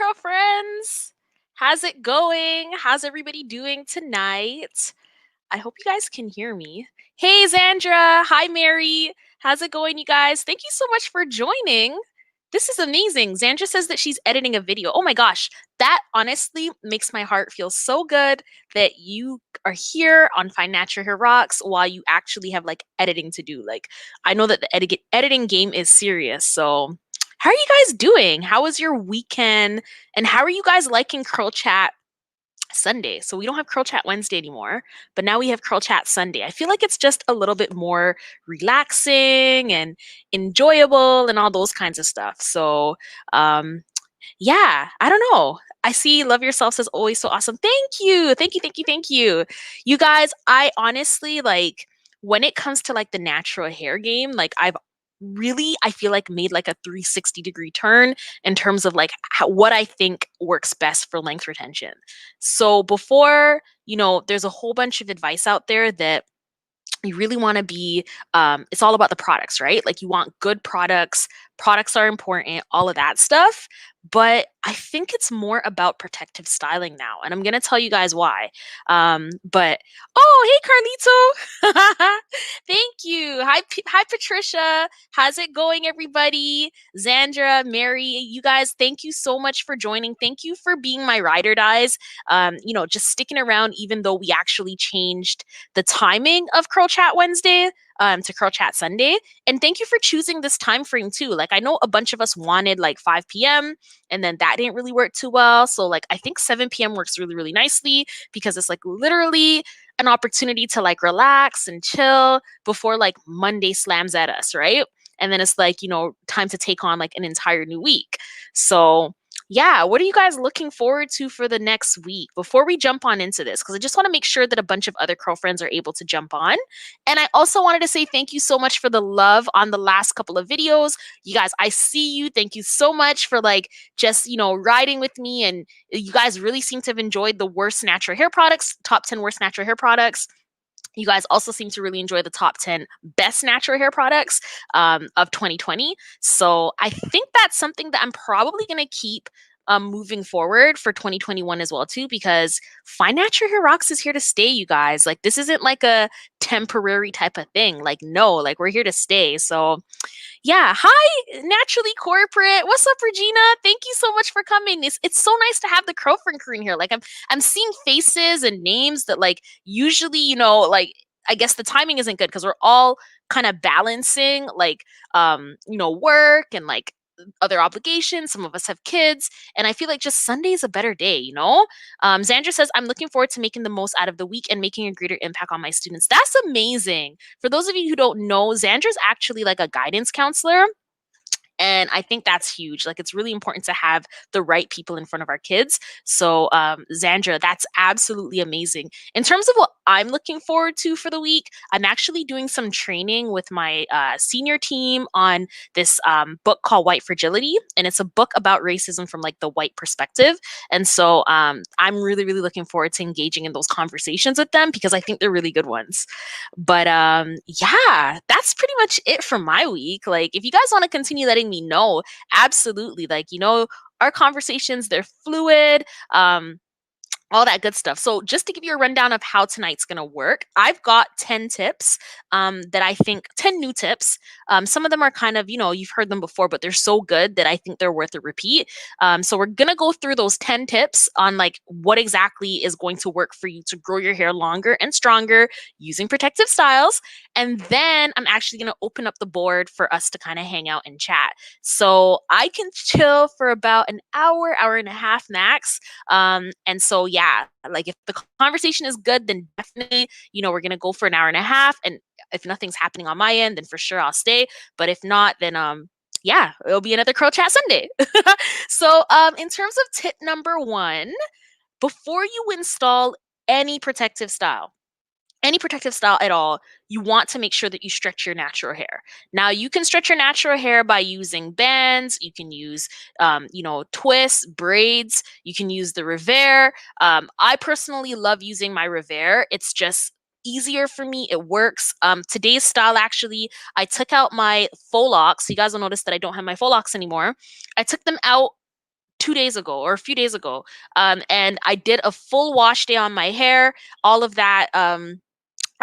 curl friends. How's it going? How's everybody doing tonight? I hope you guys can hear me. Hey, Zandra. Hi, Mary. How's it going, you guys? Thank you so much for joining. This is amazing. Zandra says that she's editing a video. Oh my gosh, that honestly makes my heart feel so good that you are here on Find Natural Hair Rocks while you actually have like editing to do. Like, I know that the editing game is serious. So, how are you guys doing? How was your weekend? And how are you guys liking Curl Chat Sunday? So we don't have Curl Chat Wednesday anymore, but now we have Curl Chat Sunday. I feel like it's just a little bit more relaxing and enjoyable and all those kinds of stuff. So, yeah, I don't know. I see Love Yourself says always so awesome. Thank you. Thank you. Thank you. Thank you. You guys, I honestly like when it comes to like the natural hair game, like I've really, I feel like made like a 360-degree turn in terms of like what I think works best for length retention. So before, there's a whole bunch of advice out there that you really want to be it's all about the products, right? Like you want good products are important, all of that stuff. But I think it's more about protective styling now, and I'm going to tell you guys why. But oh, hey, Carlito. Thank you. Hi, Patricia. How's it going, everybody? Zandra, Mary, you guys, thank you so much for joining. Thank you for being my ride or dies. Just sticking around even though we actually changed the timing of Curl Chat Wednesday to Curl Chat Sunday. And thank you for choosing this time frame too. Like I know a bunch of us wanted like 5 p.m. and then that didn't really work too well. So like I think 7 p.m. works really, really nicely because it's like literally an opportunity to like relax and chill before like Monday slams at us, right? And then it's like, time to take on like an entire new week. So yeah, what are you guys looking forward to for the next week before we jump on into this? Because I just want to make sure that a bunch of other curl friends are able to jump on. And I also wanted to say thank you so much for the love on the last couple of videos. You guys, I see you. Thank you so much for like just, riding with me. And you guys really seem to have enjoyed the worst natural hair products, top 10 worst natural hair products. You guys also seem to really enjoy the top 10 best natural hair products of 2020. So I think that's something that I'm probably going to keep moving forward for 2021 as well too, because Find Natural Hair Rocks is here to stay, you guys. Like this isn't like a temporary type of thing. Like no, like we're here to stay. So yeah, hi, Naturally Corporate. What's up, Regina? Thank you so much for coming. It's so nice to have the girlfriend crew in here. Like I'm seeing faces and names that like usually, like I guess the timing isn't good because we're all kind of balancing like work and like other obligations. Some of us have kids, and I feel like just Sunday is a better day. Xandra says, I'm looking forward to making the most out of the week and making a greater impact on my students. That's amazing. For those of you who don't know, Xandra's actually like a guidance counselor. And I think that's huge. Like, it's really important to have the right people in front of our kids. So, Xandra, that's absolutely amazing. In terms of what I'm looking forward to for the week, I'm actually doing some training with my senior team on this book called White Fragility. And it's a book about racism from like the white perspective. And so I'm really, really looking forward to engaging in those conversations with them because I think they're really good ones. But yeah, that's pretty much it for my week. Like, if you guys want to continue letting me know, absolutely. Like, our conversations, they're fluid. All that good stuff. So just to give you a rundown of how tonight's going to work, I've got 10 tips that I think, 10 new tips. Some of them are kind of, you've heard them before, but they're so good that I think they're worth a repeat. So we're going to go through those 10 tips on like what exactly is going to work for you to grow your hair longer and stronger using protective styles. And then I'm actually going to open up the board for us to kind of hang out and chat. So I can chill for about an hour, hour and a half max. And so, yeah, like if the conversation is good, then definitely, we're going to go for an hour and a half. And if nothing's happening on my end, then for sure I'll stay. But if not, then, yeah, it'll be another Curl Chat Sunday. So, in terms of tip number 1, before you install any protective style at all, you want to make sure that you stretch your natural hair. Now, you can stretch your natural hair by using bands. You can use, twists, braids. You can use the Revere. I personally love using my Revere. It's just easier for me. It works. Today's style, actually, I took out my faux locks. You guys will notice that I don't have my faux locks anymore. I took them out 2 days ago or a few days ago. And I did a full wash day on my hair, all of that.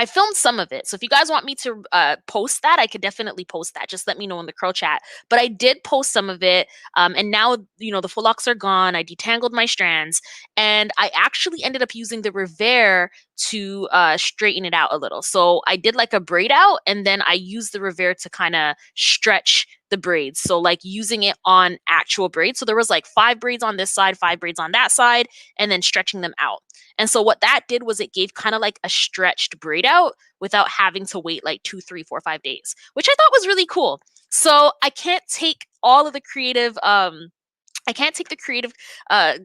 I filmed some of it. So if you guys want me to post that, I could definitely post that. Just let me know in the curl chat. But I did post some of it. And now, the full locks are gone. I detangled my strands. And I actually ended up using the Revere to straighten it out a little. So I did like a braid out, and then I used the Revere to kind of stretch the braids. So like using it on actual braids. So there was like 5 braids on this side, 5 braids on that side, and then stretching them out. And so what that did was it gave kind of like a stretched braid out without having to wait like 2, 3, 4, 5 days, which I thought was really cool. So I can't take all of the creative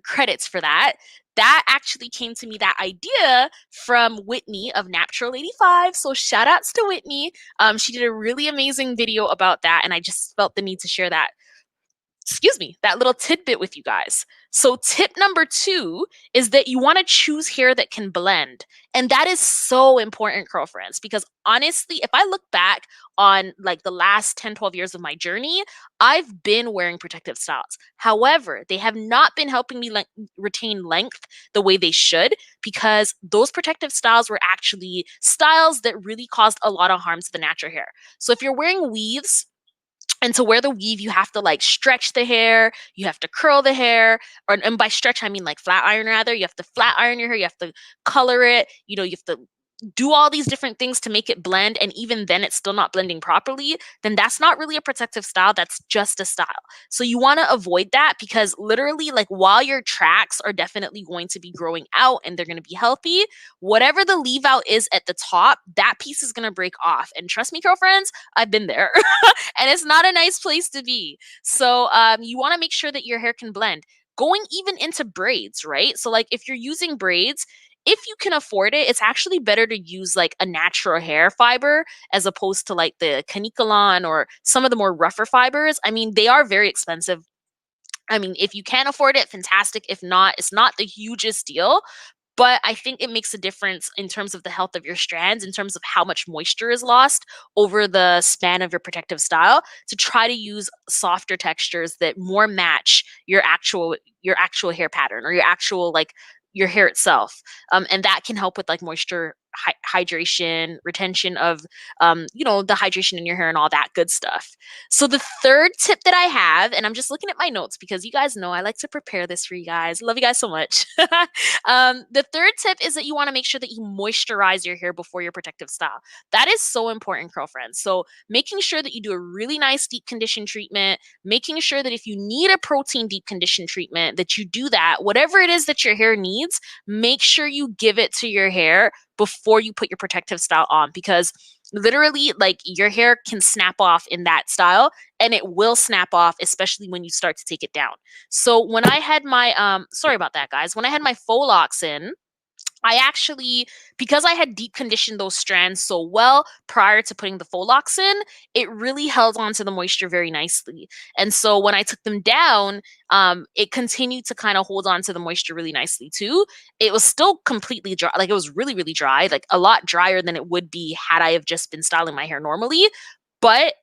credits for that. That actually came to me, that idea, from Whitney of Natural85. So shout outs to Whitney. She did a really amazing video about that, and I just felt the need to share that that little tidbit with you guys. So tip number 2 is that you want to choose hair that can blend. And that is so important, curl friends, because honestly, if I look back on like the last 10, 12 years of my journey, I've been wearing protective styles. However, they have not been helping me retain length the way they should, because those protective styles were actually styles that really caused a lot of harm to the natural hair. So if you're wearing weaves, and to wear the weave, you have to like stretch the hair, you have to curl the hair, and by stretch, I mean like flat iron rather. You have to flat iron your hair, you have to color it, you have to do all these different things to make it blend, and even then it's still not blending properly, then that's not really a protective style, that's just a style. So you want to avoid that, because literally, like, while your tracks are definitely going to be growing out and they're going to be healthy, whatever the leave out is at the top, that piece is going to break off. And trust me, girlfriends, I've been there. And it's not a nice place to be. So you want to make sure that your hair can blend. Going even into braids, right? So like if you're using braids, if you can afford it, it's actually better to use like a natural hair fiber as opposed to like the Canicolon or some of the more rougher fibers. I mean, they are very expensive. I mean, if you can afford it, fantastic. If not, it's not the hugest deal. But I think it makes a difference in terms of the health of your strands, in terms of how much moisture is lost over the span of your protective style, to try to use softer textures that more match your actual hair pattern, or your actual like your hair itself. And that can help with like moisture hydration, retention of the hydration in your hair and all that good stuff. So the third tip that I have, and I'm just looking at my notes because you guys know I like to prepare this for you guys. Love you guys so much. The third tip is that you want to make sure that you moisturize your hair before your protective style. That is so important, girlfriends. So making sure that you do a really nice deep condition treatment, making sure that if you need a protein deep condition treatment, that you do that. Whatever it is that your hair needs, make sure you give it to your hair before you put your protective style on, because literally, like, your hair can snap off in that style, and it will snap off, especially when you start to take it down. So when I had my sorry about that, guys, when I had my faux locks in, I actually, because I had deep conditioned those strands so well prior to putting the faux locks in, it really held on to the moisture very nicely. And so when I took them down, it continued to kind of hold on to the moisture really nicely too. It was still completely dry. Like, it was really, really dry, like a lot drier than it would be had I have just been styling my hair normally. But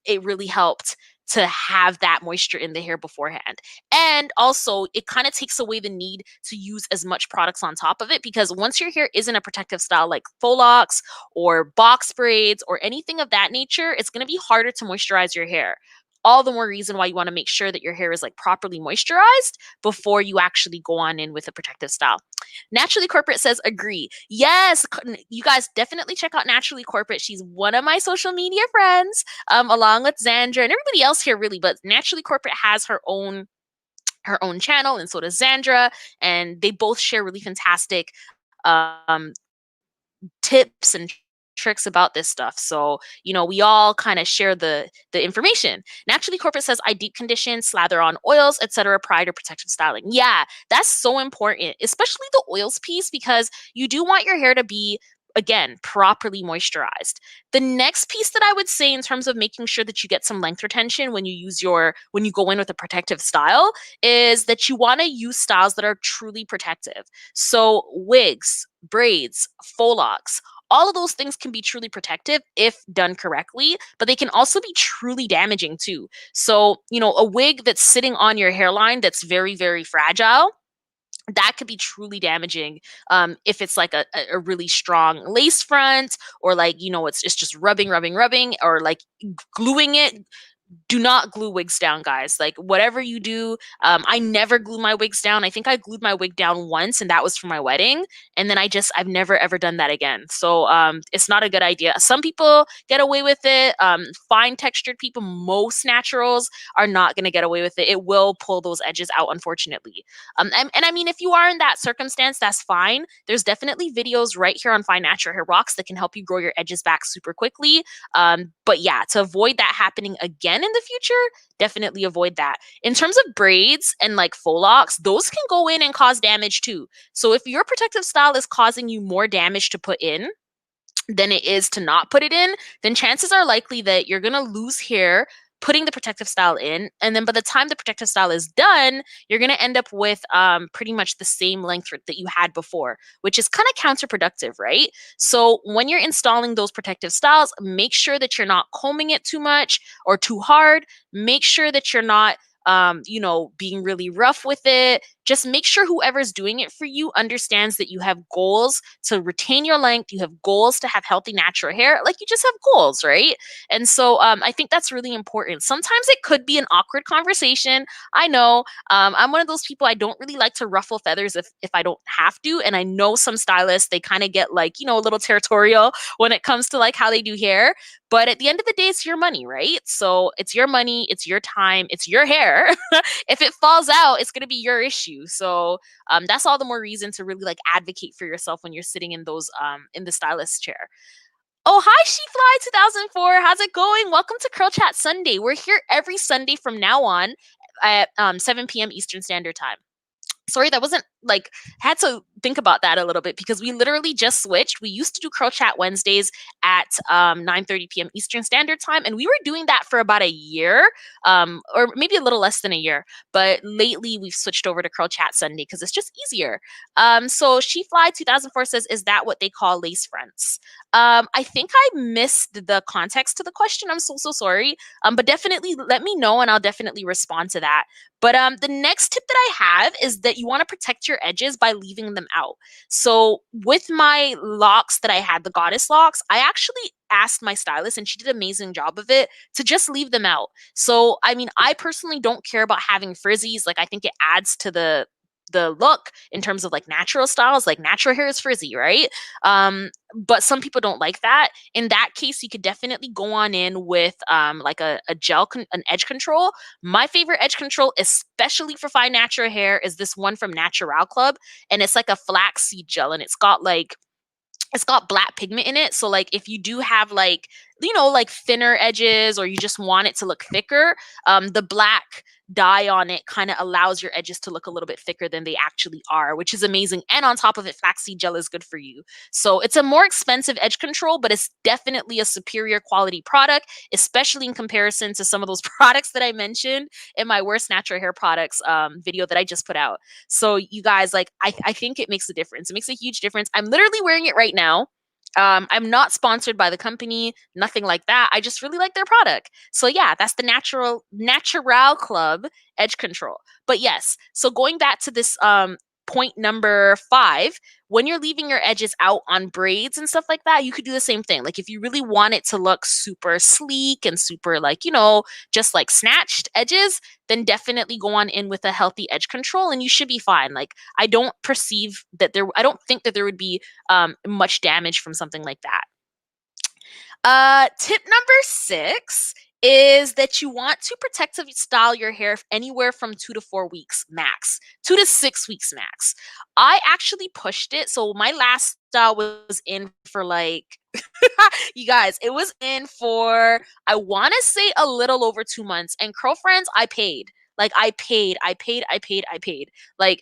it really helped to have that moisture in the hair beforehand. And also, it kind of takes away the need to use as much products on top of it, because once your hair isn't a protective style like faux locks or box braids or anything of that nature, it's going to be harder to moisturize your hair. All the more reason why you want to make sure that your hair is like properly moisturized before you actually go on in with a protective style. Naturally Corporate says agree. Yes, you guys definitely check out Naturally Corporate. She's one of my social media friends, along with Xandra and everybody else here, really. But Naturally Corporate has her own channel, and so does Xandra, and they both share really fantastic um, tips and tricks about this stuff. So, we all kind of share the information. Naturally Corporate says, I deep condition, slather on oils, etc. prior to protective styling. Yeah, that's so important, especially the oils piece, because you do want your hair to be, again, properly moisturized. The next piece that I would say in terms of making sure that you get some length retention when you go in with a protective style, is that you want to use styles that are truly protective. So wigs, braids, faux locks, All of those things can be truly protective if done correctly, but they can also be truly damaging too. So, you know, a wig that's sitting on your hairline that's very, very fragile, that could be truly damaging if it's like a really strong lace front, or like, you know, it's just rubbing, or like gluing it. Do not glue wigs down, guys. Like, whatever you do, I never glue my wigs down. I think I glued my wig down once, and that was for my wedding. And then I've never ever done that again. So it's not a good idea. Some people get away with it. Fine textured people, most naturals are not going to get away with it. It will pull those edges out, unfortunately. And I mean, if you are in that circumstance, that's fine. There's definitely videos right here on Fine Natural Hair Rocks that can help you grow your edges back super quickly. But yeah, to avoid that happening again in the future, definitely avoid that. In terms of braids and like faux locks, those can go in and cause damage too. So if your protective style is causing you more damage to put in than it is to not put it in, then chances are likely that you're going to lose hair putting the protective style in. And then by the time the protective style is done, you're going to end up with pretty much the same length that you had before, which is kind of counterproductive, right? So when you're installing those protective styles, make sure that you're not combing it too much or too hard. Make sure that you're not you know, being really rough with it. Just make sure whoever's doing it for you understands that you have goals to retain your length. You have goals to have healthy, natural hair. Like, you just have goals, right? And so I think that's really important. Sometimes it could be an awkward conversation. I know. I'm one of those people, I don't really like to ruffle feathers if I don't have to. And I know some stylists, they kind of get like, you know, a little territorial when it comes to like how they do hair. But at the end of the day, it's your money, right? So it's your money, it's your time, it's your hair. If it falls out, it's going to be your issue. So that's all the more reason to really like advocate for yourself when you're sitting in those in the stylist chair. Oh, hi, SheFly 2004. How's it going? Welcome to Curl Chat Sunday. We're here every Sunday from now on at 7 p.m. Eastern Standard Time. Sorry, that wasn't like, had to think about that a little bit because we literally just switched. We used to do Curl Chat Wednesdays at 9:30 p.m. Eastern Standard Time, and we were doing that for about a year, or maybe a little less than a year. But lately, we've switched over to Curl Chat Sunday because it's just easier. So SheFly 2004 says, "Is that what they call lace fronts?" I think I missed the context to the question. I'm so sorry. But definitely let me know, and I'll definitely respond to that. But the next tip that I have is that you want to protect your edges by leaving them out. So with my locks that I had, the goddess locks, I actually asked my stylist, and she did an amazing job of it, to just leave them out. So, I mean, I personally don't care about having frizzies. Like, I think it adds to the look in terms of like natural styles. Like, natural hair is frizzy, right? But some people don't like that. In that case, you could definitely go on in with like a an edge control. My favorite edge control, especially for fine natural hair, is this one from Natural Club, and it's like a flaxseed gel, and it's got black pigment in it. So like, if you do have like, you know, like thinner edges, or you just want it to look thicker, the black dye on it kind of allows your edges to look a little bit thicker than they actually are, which is amazing. And on top of it, flaxseed gel is good for you. So it's a more expensive edge control, but it's definitely a superior quality product, especially in comparison to some of those products that I mentioned in my worst natural hair products video that I just put out. So you guys, like, I think it makes a difference. It makes a huge difference. I'm literally wearing it right now. I'm not sponsored by the company, nothing like that. I just really like their product. So yeah, that's the Natural Club edge control. But yes, so going back to this point number 5, when you're leaving your edges out on braids and stuff like that, you could do the same thing. Like, if you really want it to look super sleek and super, like, you know, just like snatched edges, then definitely go on in with a healthy edge control, and you should be fine. Like, I don't think that there would be much damage from something like that. Tip number 6 is that you want to protectively style your hair anywhere from 2 to 4 weeks max, 2 to 6 weeks max. I actually pushed it. So my last style was in for like, you guys, it was in for, I want to say, a little over 2 months. And girlfriends, I paid. Like, I paid. Like,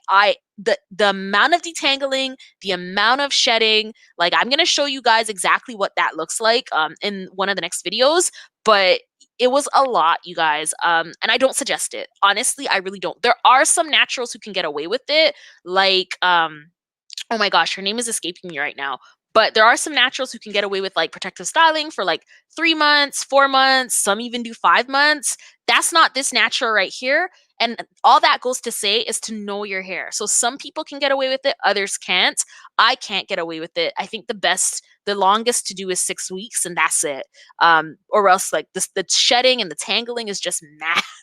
the amount of detangling, the amount of shedding, like, I'm gonna show you guys exactly what that looks like in one of the next videos. But it was a lot, you guys. And I don't suggest it. Honestly, I really don't. There are some naturals who can get away with it, like oh my gosh, her name is escaping me right now. But there are some naturals who can get away with like protective styling for like 3 months, 4 months, some even do 5 months. That's not this natural right here. And all that goes to say is to know your hair. So some people can get away with it, others can't. I can't get away with it. I think the longest to do is 6 weeks, and that's it. Or else like this, the shedding and the tangling is just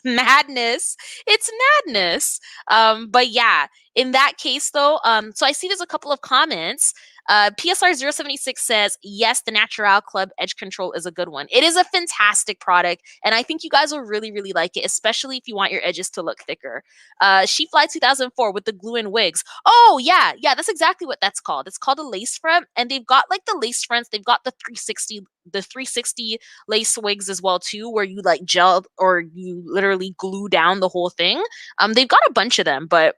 madness. It's madness. But yeah, in that case though, so I see there's a couple of comments. PSR 076 says, yes, the Natural Club Edge Control is a good one. It is a fantastic product, and I think you guys will really, really like it, especially if you want your edges to look thicker. She-Fly 2004 with the glue-in wigs. Oh, yeah, that's exactly what that's called. It's called a lace front, and they've got like the lace fronts. They've got the 360 lace wigs as well too, where you like gel or you literally glue down the whole thing. They've got a bunch of them, but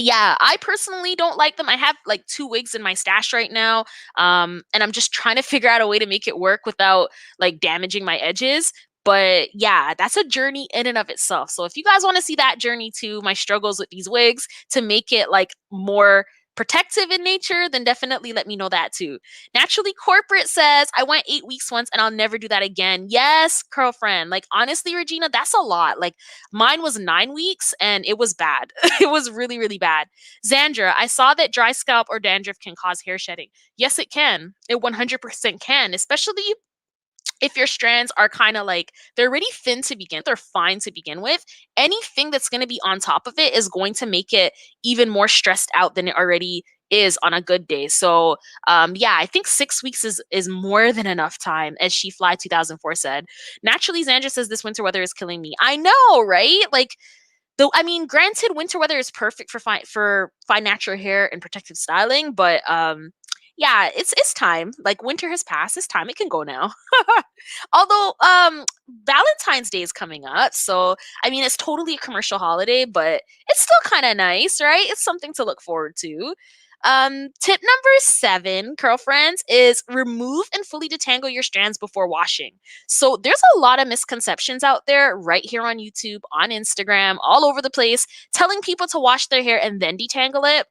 yeah, I personally don't like them. I have like 2 wigs in my stash right now, and I'm just trying to figure out a way to make it work without like damaging my edges. But yeah, that's a journey in and of itself. So if you guys want to see that journey too, my struggles with these wigs to make it like more protective in nature, then definitely let me know that too. Naturally Corporate says, I went 8 weeks once and I'll never do that again. Yes, girlfriend. Like honestly, Regina, that's a lot. Like mine was 9 weeks and it was bad. It was really, really bad. Zandra, I saw that dry scalp or dandruff can cause hair shedding. Yes, it can. It 100% can, especially if your strands are kind of like they're already thin to begin, they're fine to begin with. Anything that's going to be on top of it is going to make it even more stressed out than it already is on a good day. So yeah, I think 6 weeks is more than enough time, as She-Fly 2004 said. Naturally, Zandra says this winter weather is killing me. I know, right? Like though, I mean, granted, winter weather is perfect for fine natural hair and protective styling, but yeah, it's time. Like winter has passed. It's time. It can go now. Although Valentine's Day is coming up, so I mean, it's totally a commercial holiday, but it's still kind of nice, right? It's something to look forward to. Tip number 7, girlfriends, is remove and fully detangle your strands before washing. So there's a lot of misconceptions out there right here on YouTube, on Instagram, all over the place, telling people to wash their hair and then detangle it.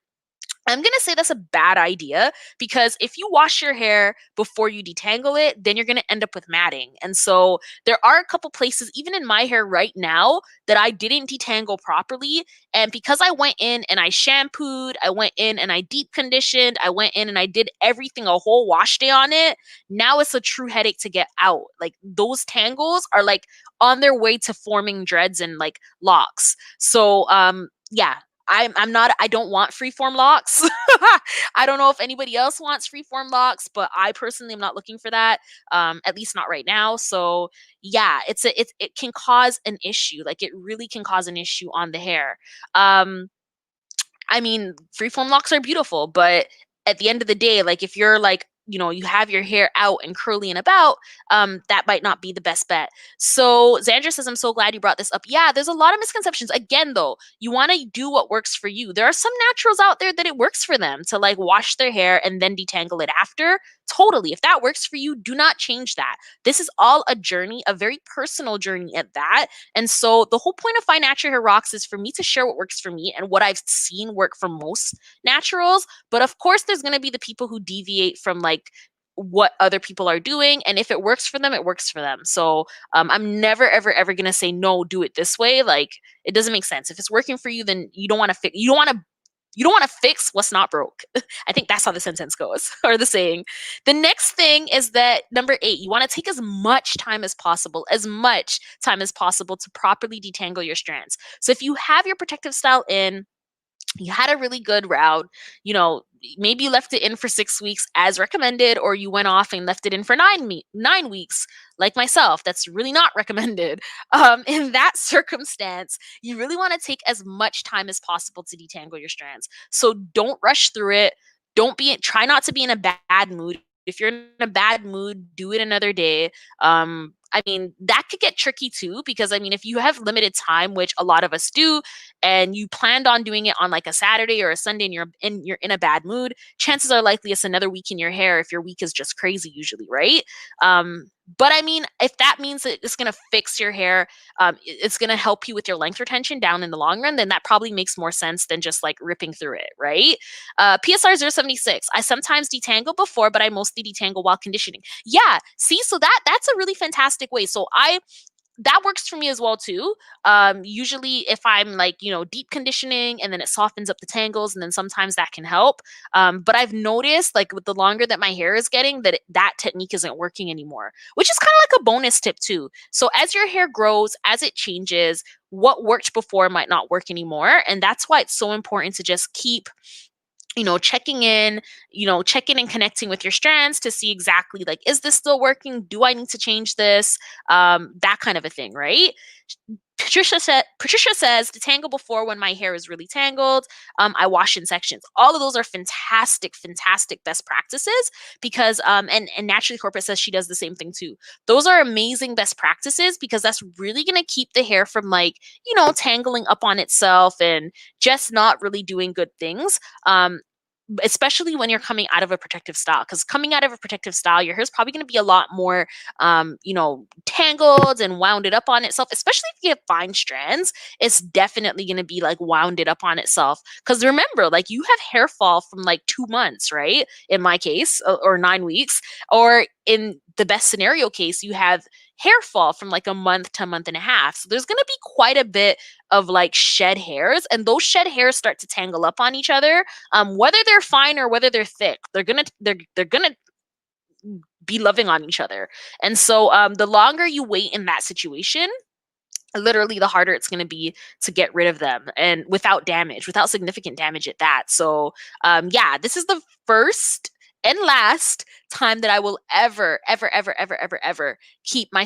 I'm going to say that's a bad idea, because if you wash your hair before you detangle it, then you're going to end up with matting. And so there are a couple places, even in my hair right now, that I didn't detangle properly. And because I went in and I shampooed, I went in and I deep conditioned, I went in and I did everything, a whole wash day on it, now it's a true headache to get out. Like those tangles are like on their way to forming dreads and like locks. So yeah, I'm not, I don't want freeform locks. I don't know if anybody else wants freeform locks, but I personally am not looking for that. At least not right now. So yeah, it can cause an issue. Like it really can cause an issue on the hair. I mean, freeform locks are beautiful, but at the end of the day, like if you're like, you know, you have your hair out and curly and about, that might not be the best bet. So Xandra says, I'm so glad you brought this up. Yeah, there's a lot of misconceptions. Again, though, you want to do what works for you. There are some naturals out there that it works for them to like wash their hair and then detangle it after. Totally. If that works for you, do not change that. This is all a journey, a very personal journey at that. And so the whole point of Fine Natural Hair Rocks is for me to share what works for me and what I've seen work for most naturals. But of course, there's going to be the people who deviate from like what other people are doing. And if it works for them, it works for them. So I'm never, ever, ever going to say, no, do it this way. Like it doesn't make sense. If it's working for you, then you don't want to you don't want to fix what's not broke. I think that's how the sentence goes, or the saying. The next thing is that number 8, you want to take as much time as possible to properly detangle your strands. So if you have your protective style in, you had a really good route, you know, maybe you left it in for 6 weeks as recommended, or you went off and left it in for 9 weeks, like myself. That's really not recommended. In that circumstance, you really want to take as much time as possible to detangle your strands. So don't rush through it. Try not to be in a bad mood. If you're in a bad mood, do it another day. I mean, that could get tricky too, because I mean, if you have limited time, which a lot of us do, and you planned on doing it on like a Saturday or a Sunday, and you're in a bad mood, chances are likely it's another week in your hair if your week is just crazy usually, right? But I mean, if that means that it's going to fix your hair, it's going to help you with your length retention down in the long run, then that probably makes more sense than just like ripping through it, right? PSR 076. I sometimes detangle before, but I mostly detangle while conditioning. Yeah, see, so that's a really fantastic way. So that works for me as well too. Usually if I'm like, deep conditioning and then it softens up the tangles, and then sometimes that can help. But I've noticed like with the longer that my hair is getting that that technique isn't working anymore, which is kind of like a bonus tip too. So as your hair grows, as it changes, what worked before might not work anymore. And that's why it's so important to just keep checking in, checking and connecting with your strands to see exactly like, is this still working? Do I need to change this? That kind of a thing, right? Patricia says detangle before when my hair is really tangled. I wash in sections. All of those are fantastic, fantastic best practices because and Naturally Corporate says she does the same thing too. Those are amazing best practices because that's really gonna keep the hair from like, tangling up on itself and just not really doing good things. Especially when you're coming out of a protective style, because coming out of a protective style, your hair is probably going to be a lot more, tangled and wounded up on itself. Especially if you have fine strands, it's definitely going to be like wounded up on itself. Because remember, like you have hair fall from like 2 months, right? In my case, or 9 weeks, or in the best scenario case, you have hair fall from like a month to a month and a half. So there's going to be quite a bit of like shed hairs, and those shed hairs start to tangle up on each other. Whether they're fine or whether they're thick, they're gonna be loving on each other. And so the longer you wait in that situation, literally the harder it's going to be to get rid of them, and without significant damage at that. So yeah, this is the first and last time that I will ever keep my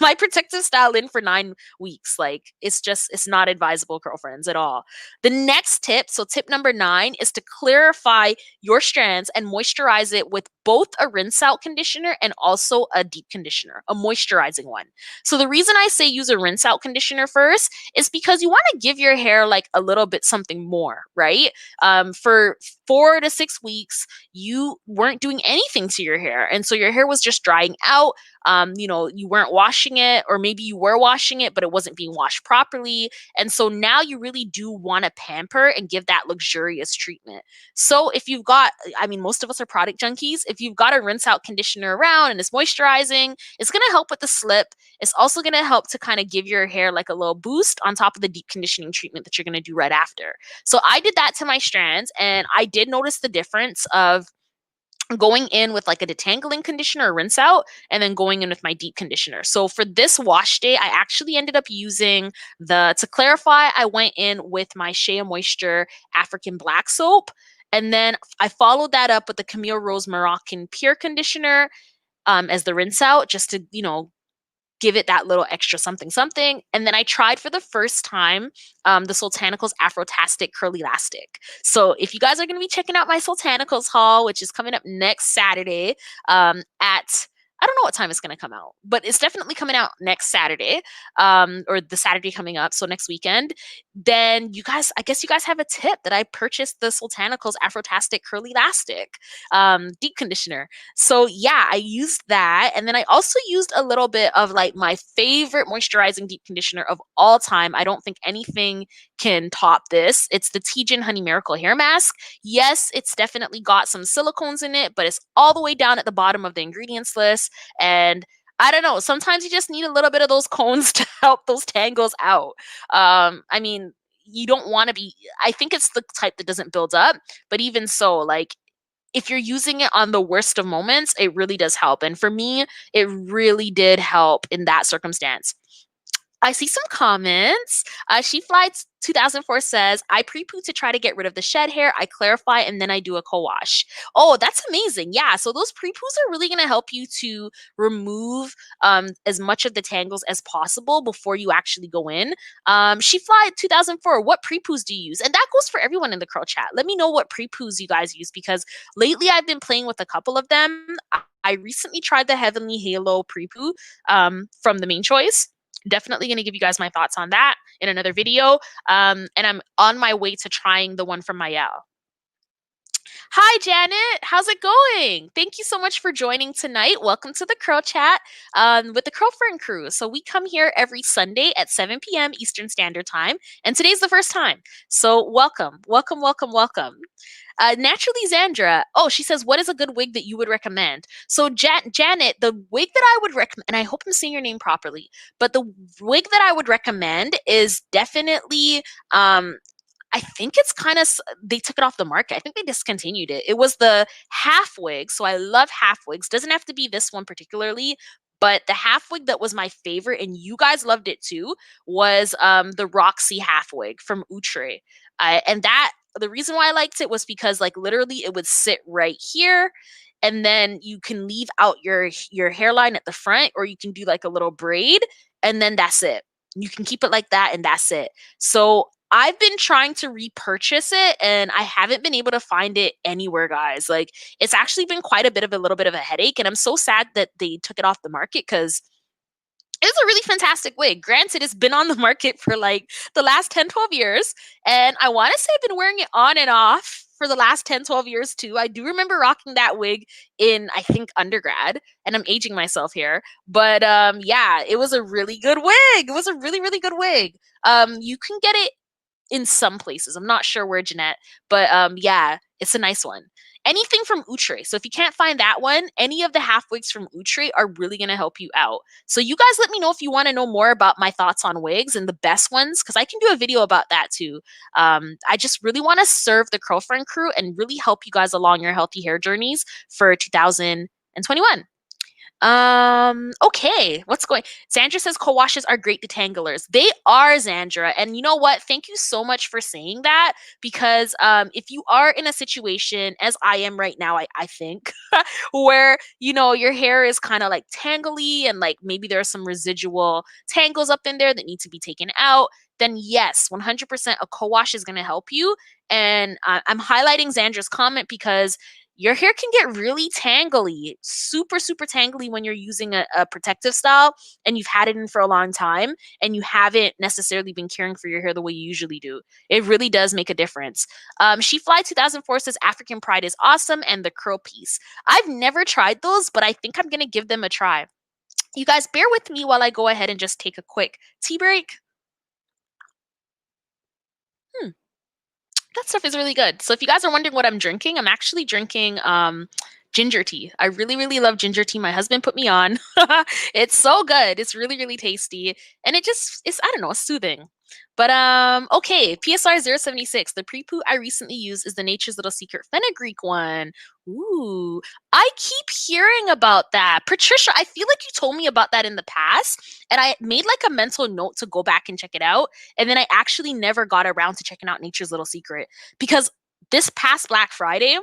my protective style in for 9 weeks. Like it's not advisable, girlfriends, at all. The next tip, so tip number 9, is to clarify your strands and moisturize it with both a rinse out conditioner and also a deep conditioner, a moisturizing one. So the reason I say use a rinse out conditioner first is because you want to give your hair like a little bit something more, right? For 4 to 6 weeks, you weren't doing anything to your hair. And so your hair was just drying out. You weren't washing it, or maybe you were washing it, but it wasn't being washed properly. And so now you really do want to pamper and give that luxurious treatment. So if you've got, I mean, most of us are product junkies. If you've got a rinse out conditioner around and it's moisturizing, it's going to help with the slip. It's also going to help to kind of give your hair like a little boost on top of the deep conditioning treatment that you're going to do right after. So I did that to my strands, and I did notice the difference of going in with like a detangling conditioner or rinse out, and then going in with my deep conditioner. So for this wash day, I actually ended up using to clarify, I went in with my Shea Moisture African Black soap. And then I followed that up with the Camille Rose Moroccan Pure Conditioner as the rinse out, just to, give it that little extra something something. And then I tried for the first time the Sultanicals Afrotastic Curly Elastic. So if you guys are going to be checking out my Sultanicals haul, which is coming up next Saturday at I don't know what time it's going to come out, but it's definitely coming out next Saturday, or the Saturday coming up, so next weekend. Then I guess you guys have a tip that I purchased the Sultanicals Afrotastic Curly Elastic deep conditioner. So yeah, I used that, and then I also used a little bit of like my favorite moisturizing deep conditioner of all time. I don't think anything can top this. It's the Tejan Honey Miracle Hair Mask. Yes, it's definitely got some silicones in it, but it's all the way down at the bottom of the ingredients list. And I don't know, sometimes you just need a little bit of those cones to help those tangles out. I mean, you don't want to be, I think it's the type that doesn't build up, but even so, like, if you're using it on the worst of moments, it really does help. And for me, it really did help in that circumstance. I see some comments. She Flies 2004 says, I pre-poo to try to get rid of the shed hair. I clarify and then I do a co-wash. Oh, that's amazing. Yeah. So those pre-poos are really going to help you to remove as much of the tangles as possible before you actually go in. She Fly 2004, what pre-poos do you use? And that goes for everyone in the curl chat. Let me know what pre-poos you guys use because lately I've been playing with a couple of them. I recently tried the Heavenly Halo pre-poo from the Main Choice. Definitely going to give you guys my thoughts on that in another video. And I'm on my way to trying the one from Mayel. Hi, Janet. How's it going? Thank you so much for joining tonight. Welcome to the Curl Chat with the CURLFRIEND crew. So we come here every Sunday at 7 p.m. Eastern Standard Time, and today's the first time. So welcome, welcome, welcome, welcome. Naturally, Zandra. Oh, she says, what is a good wig that you would recommend? So, Janet, the wig that I would recommend, and I hope I'm saying your name properly, but the wig that I would recommend is definitely, I think it's kind of, they took it off the market. I think they discontinued it. It was the half wig. So I love half wigs. Doesn't have to be this one particularly, but the half wig that was my favorite, and you guys loved it too, was the Roxy half wig from Outre. And that, the reason why I liked it was because like literally it would sit right here, and then you can leave out your hairline at the front, or you can do like a little braid, and then that's it. You can keep it like that, and that's it. So I've been trying to repurchase it and I haven't been able to find it anywhere, guys. Like it's actually been quite a bit of a little bit of a headache, and I'm so sad that they took it off the market because it's a really fantastic wig. Granted, it's been on the market for like the last 10, 12 years. And I want to say I've been wearing it on and off for the last 10, 12 years too. I do remember rocking that wig in, I think, undergrad. And I'm aging myself here. But yeah, it was a really good wig. It was a really, really good wig. You can get it in some places. I'm not sure where, Jeanette, but yeah, it's a nice one. Anything from Outre. So if you can't find that one, any of the half wigs from Outre are really going to help you out. So you guys let me know if you want to know more about my thoughts on wigs and the best ones, because I can do a video about that too. I just really want to serve the CURLFRIEND crew and really help you guys along your healthy hair journeys for 2021. Okay, what's going? Zandra says co-washes are great detanglers. They are, Zandra. And you know what? Thank you so much for saying that, because if you are in a situation, as I am right now, I think, where, you know, your hair is kind of like tangly and like maybe there are some residual tangles up in there that need to be taken out, then yes, 100% a co-wash is going to help you. And I'm highlighting Zandra's comment because your hair can get really tangly, super, super tangly when you're using a protective style and you've had it in for a long time and you haven't necessarily been caring for your hair the way you usually do. It really does make a difference. She Fly 2004 says African Pride is awesome and the curl piece. I've never tried those, but I think I'm going to give them a try. You guys bear with me while I go ahead and just take a quick tea break. That stuff is really good. So if you guys are wondering what I'm drinking, I'm actually drinking ginger tea. I really, really love ginger tea. My husband put me on. It's so good. It's really, really tasty. And it just, it's, I don't know, it's soothing. But okay, PSR 076. The pre-poo I recently used is the Nature's Little Secret fenugreek one. Ooh, I keep hearing about that. Patricia, I feel like you told me about that in the past, and I made like a mental note to go back and check it out. And then I actually never got around to checking out Nature's Little Secret because this past Black Friday,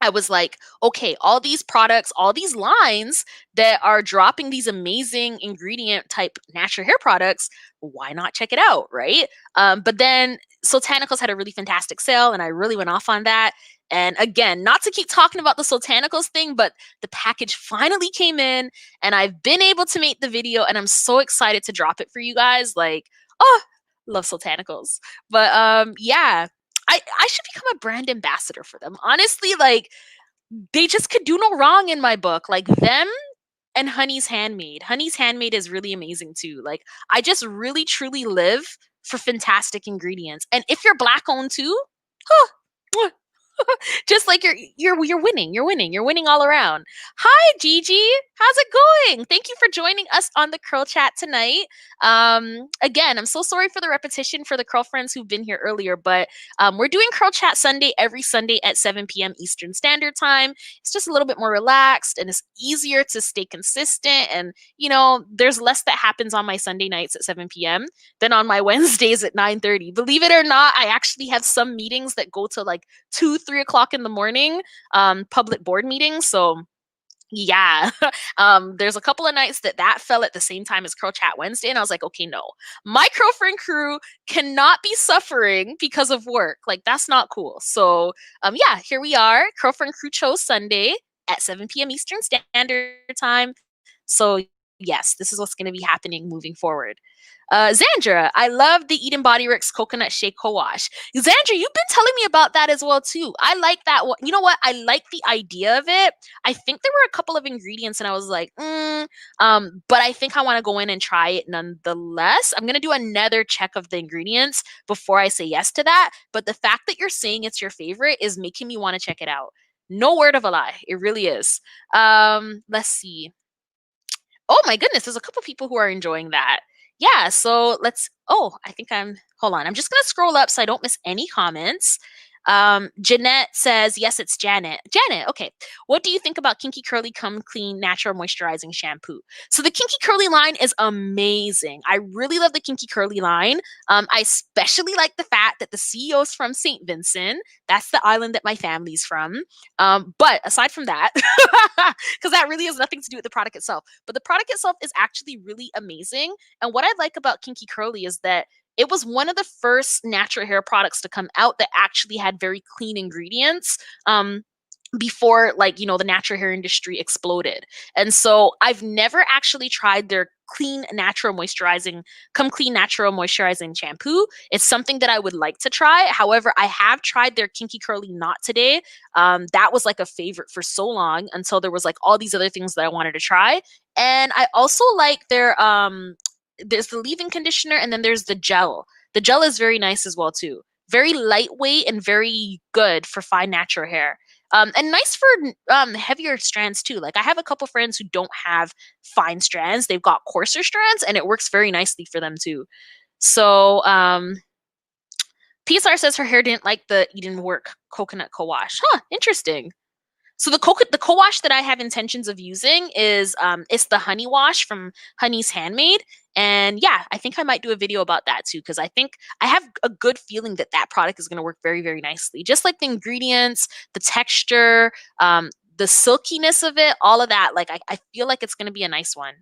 I was like, okay, all these products, all these lines that are dropping these amazing ingredient type natural hair products, why not check it out, right? But then Soultanicals had a really fantastic sale and I really went off on that. And again, not to keep talking about the Soultanicals thing, but the package finally came in and I've been able to make the video and I'm so excited to drop it for you guys. Like, oh, love Soultanicals. But yeah, I should become a brand ambassador for them. Honestly, like they just could do no wrong in my book. Like them and Honey's Handmade. Honey's Handmade is really amazing too. Like I just really truly live for fantastic ingredients. And if you're black owned too, huh, Just like you're winning. You're winning. You're winning all around. Hi, Gigi. How's it going? Thank you for joining us on the Curl Chat tonight. Again, I'm so sorry for the repetition for the curl friends who've been here earlier, but we're doing Curl Chat Sunday every Sunday at 7 p.m. Eastern Standard Time. It's just a little bit more relaxed and it's easier to stay consistent. And, you know, there's less that happens on my Sunday nights at 7 p.m. than on my Wednesdays at 9:30. Believe it or not, I actually have some meetings that go to like 2, 3 o'clock in the morning, public board meetings. So yeah, there's a couple of nights that fell at the same time as Curl Chat Wednesday, and I was like, okay, no, my girlfriend crew cannot be suffering because of work. Like that's not cool. So yeah, here we are. Girlfriend crew chose Sunday at 7 p.m. Eastern Standard Time. So yes, this is what's going to be happening moving forward. Zandra, I love the Eden Body Works Coconut Shea Co-Wash. Zandra, you've been telling me about that as well too. I like that one. You know what? I like the idea of it. I think there were a couple of ingredients and I was like, but I think I want to go in and try it nonetheless. I'm going to do another check of the ingredients before I say yes to that. But the fact that you're saying it's your favorite is making me want to check it out. No word of a lie. It really is. Let's see. Oh my goodness, there's a couple people who are enjoying that. Yeah, so I think hold on. I'm just going to scroll up so I don't miss any comments. Jeanette says, yes, it's Janet. Janet, okay. What do you think about Kinky Curly Come Clean Natural Moisturizing Shampoo? So the Kinky Curly line is amazing. I really love the Kinky Curly line. I especially like the fact that the CEO is from St. Vincent. That's the island that my family's from. But aside from that, because that really has nothing to do with the product itself, but the product itself is actually really amazing. And what I like about Kinky Curly is that it was one of the first natural hair products to come out that actually had very clean ingredients. Before like the natural hair industry exploded. And so I've never actually tried their clean natural moisturizing shampoo. It's something that I would like to try. However, I have tried their Kinky Curly Knot today. That was like a favorite for so long until there was like all these other things that I wanted to try. And I also like there's the leave-in conditioner and then there's the gel. The gel is very nice as well too. Very lightweight and very good for fine natural hair. And nice for heavier strands too. Like I have a couple friends who don't have fine strands. They've got coarser strands and it works very nicely for them too. So PSR says her hair didn't like the Eden Work coconut co-wash. Huh, interesting. So the co-wash that I have intentions of using is it's the honey wash from Honey's Handmade. And yeah, I think I might do a video about that too, because I think I have a good feeling that that product is going to work very, very nicely. Just like the ingredients, the texture, the silkiness of it, all of that. Like I feel like it's going to be a nice one.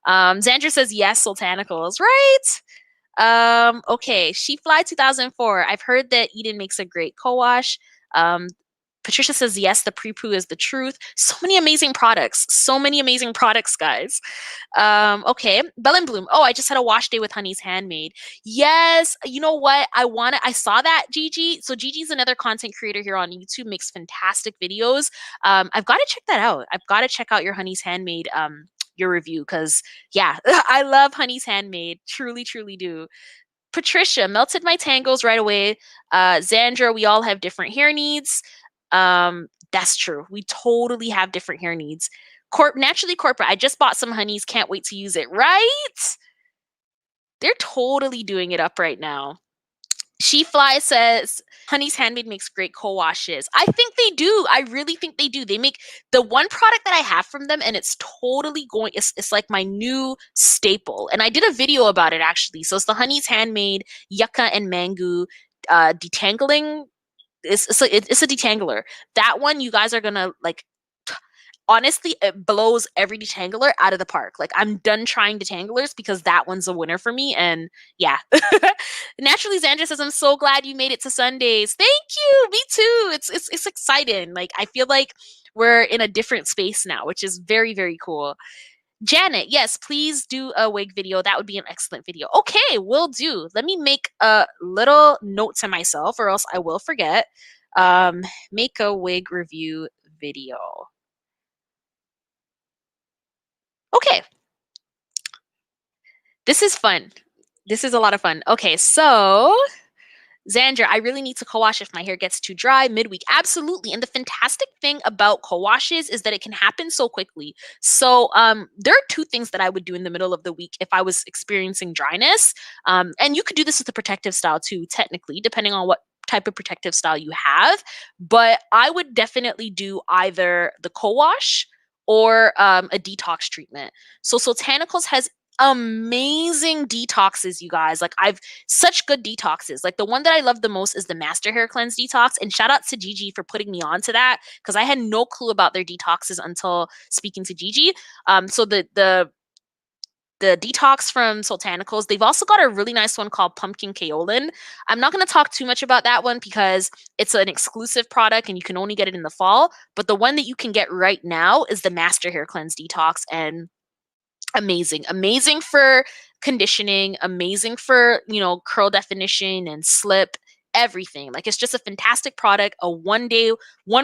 Xandra says yes, sultanicals, right? Okay, She Fly 2004. I've heard that Eden makes a great co-wash. Patricia says, yes, the pre-poo is the truth. So many amazing products. So many amazing products, guys. Okay. Bell and Bloom. Oh, I just had a wash day with Honey's Handmade. Yes. You know what? I saw that, Gigi. So Gigi's another content creator here on YouTube, makes fantastic videos. I've got to check that out. I've got to check out your Honey's Handmade your review because, yeah, I love Honey's Handmade. Truly, truly do. Patricia, melted my tangles right away. Xandra, we all have different hair needs. That's true. We totally have different hair needs. Naturally corporate. I just bought some honeys. Can't wait to use it. Right? They're totally doing it up right now. She Fly says, Honey's Handmade makes great co-washes. I think they do. I really think they do. They make the one product that I have from them and it's totally going, it's like my new staple. And I did a video about it actually. So it's the Honey's Handmade Yucca and Mango detangling. It's a detangler. That one you guys are gonna like. Honestly, it blows every detangler out of the park. Like I'm done trying detanglers because that one's a winner for me. And yeah, naturally, Xandra says I'm so glad you made it to Sundays. Thank you. Me too. It's exciting. Like I feel like we're in a different space now, which is very, very cool. Janet, yes, please do a wig video. That would be an excellent video. Okay, will do. Let me make a little note to myself or else I will forget. Make a wig review video. Okay. This is fun. This is a lot of fun. Okay, so Xandra, I really need to co-wash if my hair gets too dry midweek. Absolutely. And the fantastic thing about co-washes is that it can happen so quickly. So there are two things that I would do in the middle of the week if I was experiencing dryness. And you could do this with the protective style too, technically, depending on what type of protective style you have. But I would definitely do either the co-wash or a detox treatment. So Soultanicals has amazing detoxes, you guys. Like I've such good detoxes. Like the one that I love the most is the Master Hair Cleanse detox. And shout out to Gigi for putting me on to that because I had no clue about their detoxes until speaking to Gigi. So the detox from Soultanicals, they've also got a really nice one called Pumpkin Kaolin. I'm not going to talk too much about that one because it's an exclusive product and you can only get it in the fall. But the one that you can get right now is the Master Hair Cleanse detox, and amazing for conditioning, amazing for, curl definition and slip, everything. Like it's just a fantastic product, a one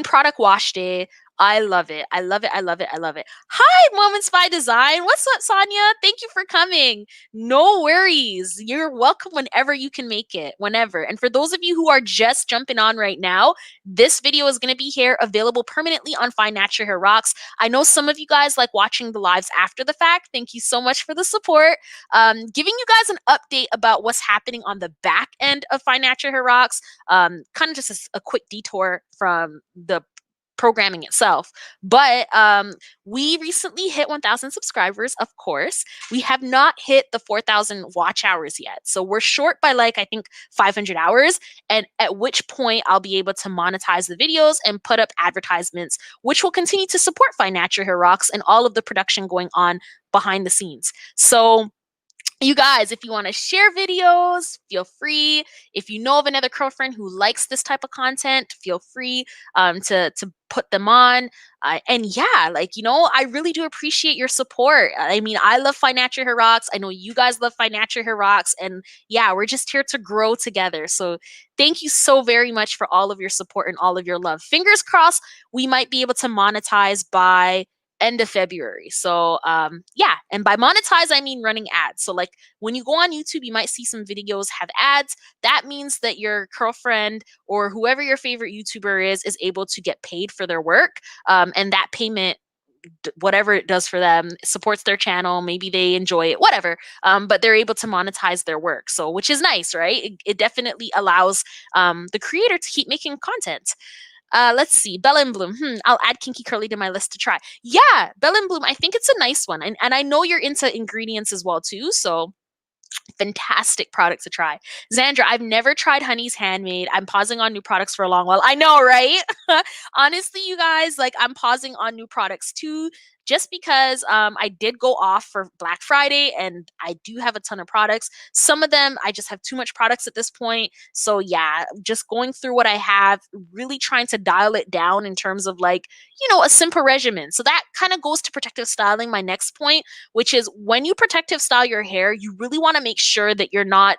product wash day. I love it. I love it. I love it. I love it. Hi, Moments by Design. What's up, Sonia? Thank you for coming. No worries. You're welcome whenever you can make it, whenever. And for those of you who are just jumping on right now, this video is going to be here available permanently on Find Natural Hair Rocks. I know some of you guys like watching the lives after the fact. Thank you so much for the support. Giving you guys an update about what's happening on the back end of Find Natural Hair Rocks. Kind of just a quick detour from the programming itself. But we recently hit 1,000 subscribers, of course. We have not hit the 4,000 watch hours yet. So we're short by I think 500 hours. And at which point I'll be able to monetize the videos and put up advertisements, which will continue to support Find Natural Hair Rocks and all of the production going on behind the scenes. So you guys, if you want to share videos, feel free. If you know of another girlfriend who likes this type of content, feel free to put them on. And yeah, I really do appreciate your support. I mean, I love Find Natural Hair Rocks. I know you guys love Find Natural Hair Rocks. And yeah, we're just here to grow together. So thank you so very much for all of your support and all of your love. Fingers crossed, we might be able to monetize by end of February. So yeah, and by monetize I mean running ads. So when you go on YouTube, you might see some videos have ads. That means that your girlfriend or whoever your favorite YouTuber is able to get paid for their work, and that payment, whatever it does for them, supports their channel. Maybe they enjoy it, whatever, but they're able to monetize their work, so which is nice, right? It definitely allows the creator to keep making content. Let's see. Bella and Bloom. I'll add Kinky Curly to my list to try. Yeah, Bella and Bloom. I think it's a nice one. And I know you're into ingredients as well too. So fantastic product to try. Xandra, I've never tried Honey's Handmade. I'm pausing on new products for a long while. I know, right? Honestly, you guys, I'm pausing on new products too, just because I did go off for Black Friday and I do have a ton of products. Some of them, I just have too much products at this point. So yeah, just going through what I have, really trying to dial it down in terms of a simple regimen. So that kind of goes to protective styling, my next point, which is when you protective style your hair, you really want to make sure that you're not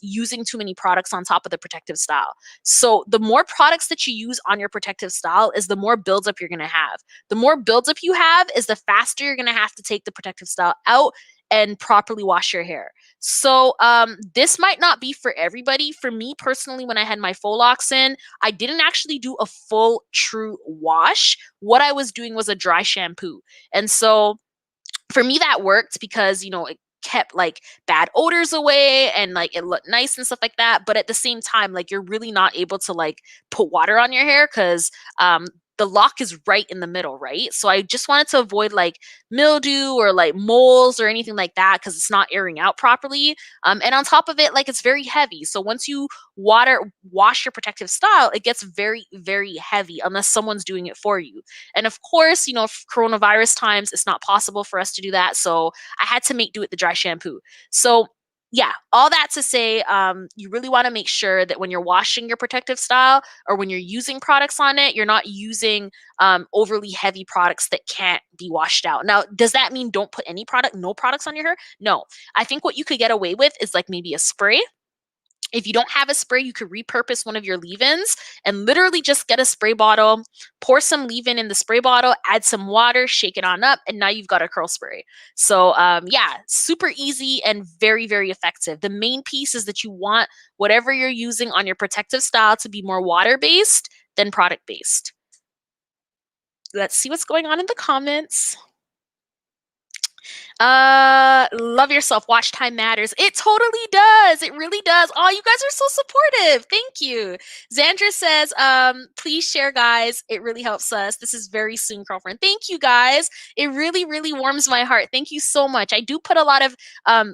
using too many products on top of the protective style. So the more products that you use on your protective style is the more buildup you're going to have. The more buildup you have is the faster you're going to have to take the protective style out and properly wash your hair. So this might not be for everybody. For me personally, when I had my faux locks in, I didn't actually do a full true wash. What I was doing was a dry shampoo. And so for me that worked because, it kept bad odors away and it looked nice and stuff like that. But at the same time, you're really not able to put water on your hair because the lock is right in the middle, right? So I just wanted to avoid mildew or moles or anything like that because it's not airing out properly. And on top of it, it's very heavy. So once you wash your protective style, it gets very, very heavy unless someone's doing it for you. And of course, coronavirus times, it's not possible for us to do that. So I had to make do with the dry shampoo. So yeah, all that to say, you really want to make sure that when you're washing your protective style or when you're using products on it, you're not using overly heavy products that can't be washed out. Now, does that mean don't put no products on your hair? No. I think what you could get away with is maybe a spray. If you don't have a spray, you could repurpose one of your leave-ins and literally just get a spray bottle, pour some leave-in in the spray bottle, add some water, shake it on up, and now you've got a curl spray. So yeah, super easy and very, very effective. The main piece is that you want whatever you're using on your protective style to be more water-based than product-based. Let's see what's going on in the comments. Love yourself. Watch time matters. It totally does. It really does. Oh, you guys are so supportive. Thank you. Xandra says, please share, guys. It really helps us. This is very soon, girlfriend. Thank you, guys. It really, really warms my heart. Thank you so much. I do put a lot of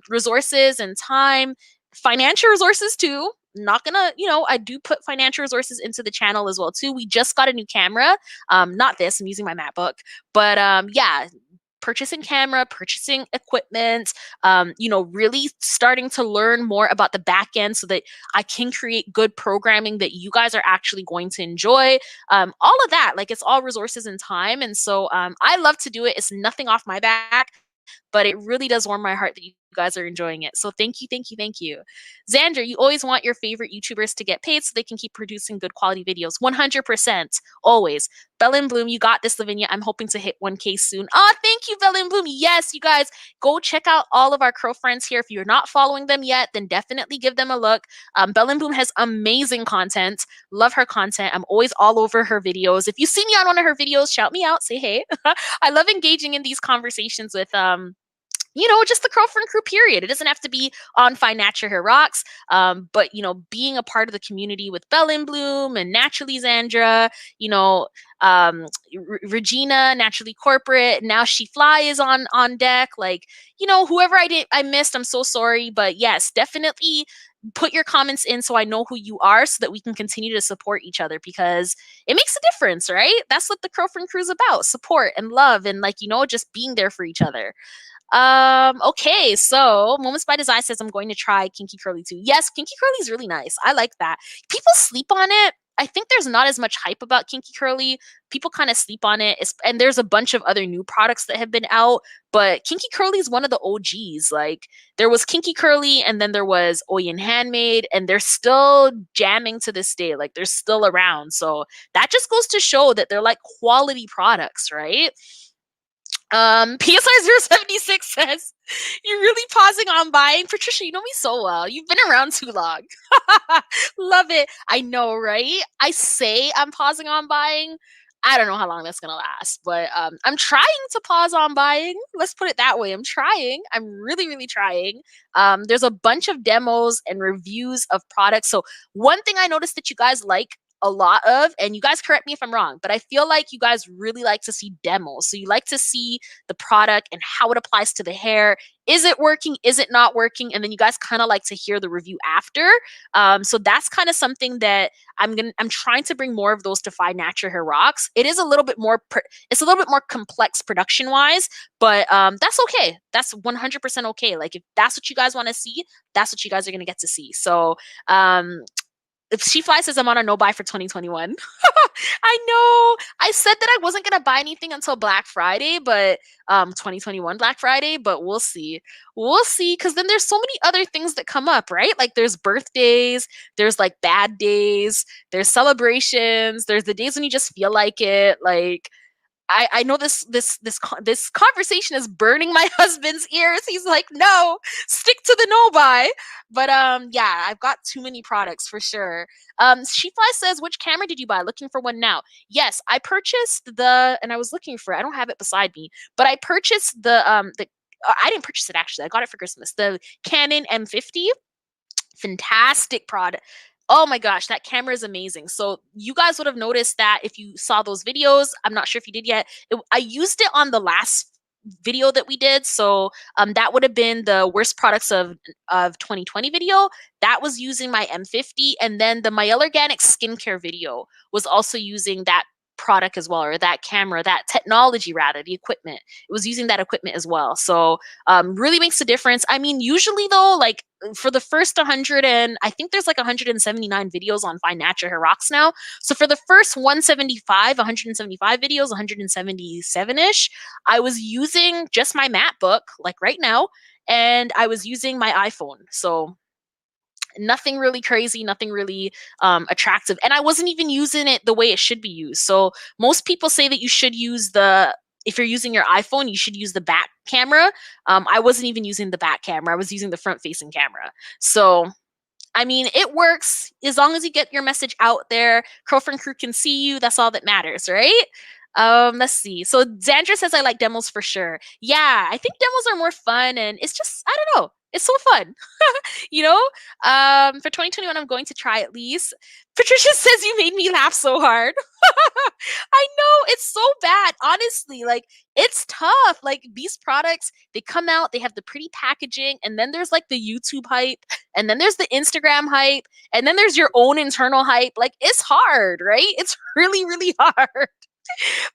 resources and time, financial resources too. Not gonna, I do put financial resources into the channel as well too. We just got a new camera. Not this, I'm using my MacBook, but yeah, purchasing camera, purchasing equipment, really starting to learn more about the back end so that I can create good programming that you guys are actually going to enjoy. All of that, like, it's all resources and time. And so I love to do it. It's nothing off my back, but it really does warm my heart that you guys are enjoying it. So thank you, thank you, thank you. Xander, you always want your favorite YouTubers to get paid so they can keep producing good quality videos. 100%, always. Bell and Bloom, you got this, Lavinia. I'm hoping to hit 1K soon. Oh, thank you, Bell and Bloom. Yes, you guys, go check out all of our curl friends here. If you're not following them yet, then definitely give them a look. Bell and Bloom has amazing content. Love her content. I'm always all over her videos. If you see me on one of her videos, shout me out, say hey. I love engaging in these conversations with just the girlfriend crew, period. It doesn't have to be on FNHROCKS, but, being a part of the community with Bell in Bloom and Naturally Xandra, Regina, Naturally Corporate, now She Fly is on deck. Like, whoever I missed, I'm so sorry. But yes, definitely put your comments in so I know who you are so that we can continue to support each other, because it makes a difference, right? That's what the girlfriend crew is about: support and love and, just being there for each other. Okay, so Moments by Design says I'm going to try Kinky Curly too. Yes, Kinky Curly is really nice. I like that. People sleep on it. I think there's not as much hype about Kinky Curly. People kind of sleep on it. And there's a bunch of other new products that have been out, but Kinky Curly is one of the OGs. Like, there was Kinky Curly and then there was Oyen Handmade, and they're still jamming to this day. Like, they're still around. So that just goes to show that they're like quality products, right? PSR076 says, you're really pausing on buying. Patricia, you know me so well. You've been around too long. Love it. I know, right? I say I'm pausing on buying. I don't know how long that's going to last, but I'm trying to pause on buying. Let's put it that way. I'm trying. I'm really, really trying. There's a bunch of demos and reviews of products. So one thing I noticed that you guys like a lot of, and you guys correct me if I'm wrong, but I feel like you guys really like to see demos. So you like to see the product and how it applies to the hair. Is it working? Is it not working? And then you guys kind of like to hear the review after. So that's kind of something that I'm trying to bring more of those to FNHROCKS. It is a little bit more, it's a little bit more complex production wise, but that's okay. That's 100% okay. Like, if that's what you guys want to see, that's what you guys are going to get to see. So, if She Fly says I'm on a no buy for 2021. I know. I said that I wasn't going to buy anything until Black Friday, but 2021 Black Friday, but we'll see. We'll see, because then there's so many other things that come up, right? Like, there's birthdays, there's like bad days, there's celebrations, there's the days when you just feel like it. Like, I know this conversation is burning my husband's ears. He's like, no, stick to the no buy. But yeah, I've got too many products for sure. She Fly says, which camera did you buy? Looking for one now. Yes, I purchased and I was looking for, I don't have it beside me, but I purchased I didn't purchase it actually. I got it for Christmas. The Canon M50. Fantastic product. Oh my gosh, that camera is amazing. So you guys would have noticed that if you saw those videos. I'm not sure if you did yet. I used it on the last video that we did. So that would have been the worst products of 2020 video. That was using my M50. And then the My Organic skincare video was also using that product as well, or that camera, that technology rather, the equipment. It was using that equipment as well. So really makes a difference. I mean, usually though, like, for the first 100, and I think there's like 179 videos on FNHROCKS now. So for the first 175 videos, 177-ish, I was using just my MacBook, like right now, and I was using my iPhone. So Nothing really crazy, nothing really attractive. And I wasn't even using it the way it should be used. So most people say that you should use if you're using your iPhone, you should use the back camera. I wasn't even using the back camera. I was using the front facing camera. So I mean, it works as long as you get your message out there. Curlfriend crew can see you. That's all that matters, right? Let's see. So Xandra says I like demos for sure. Yeah, I think demos are more fun, and it's just I don't know. It's so fun, you know. For 2021, I'm going to try at least. Patricia says you made me laugh so hard. I know it's so bad. Honestly, like it's tough. Like these products, they come out, they have the pretty packaging, and then there's like the YouTube hype, and then there's the Instagram hype, and then there's your own internal hype. Like it's hard, right? It's really, really hard.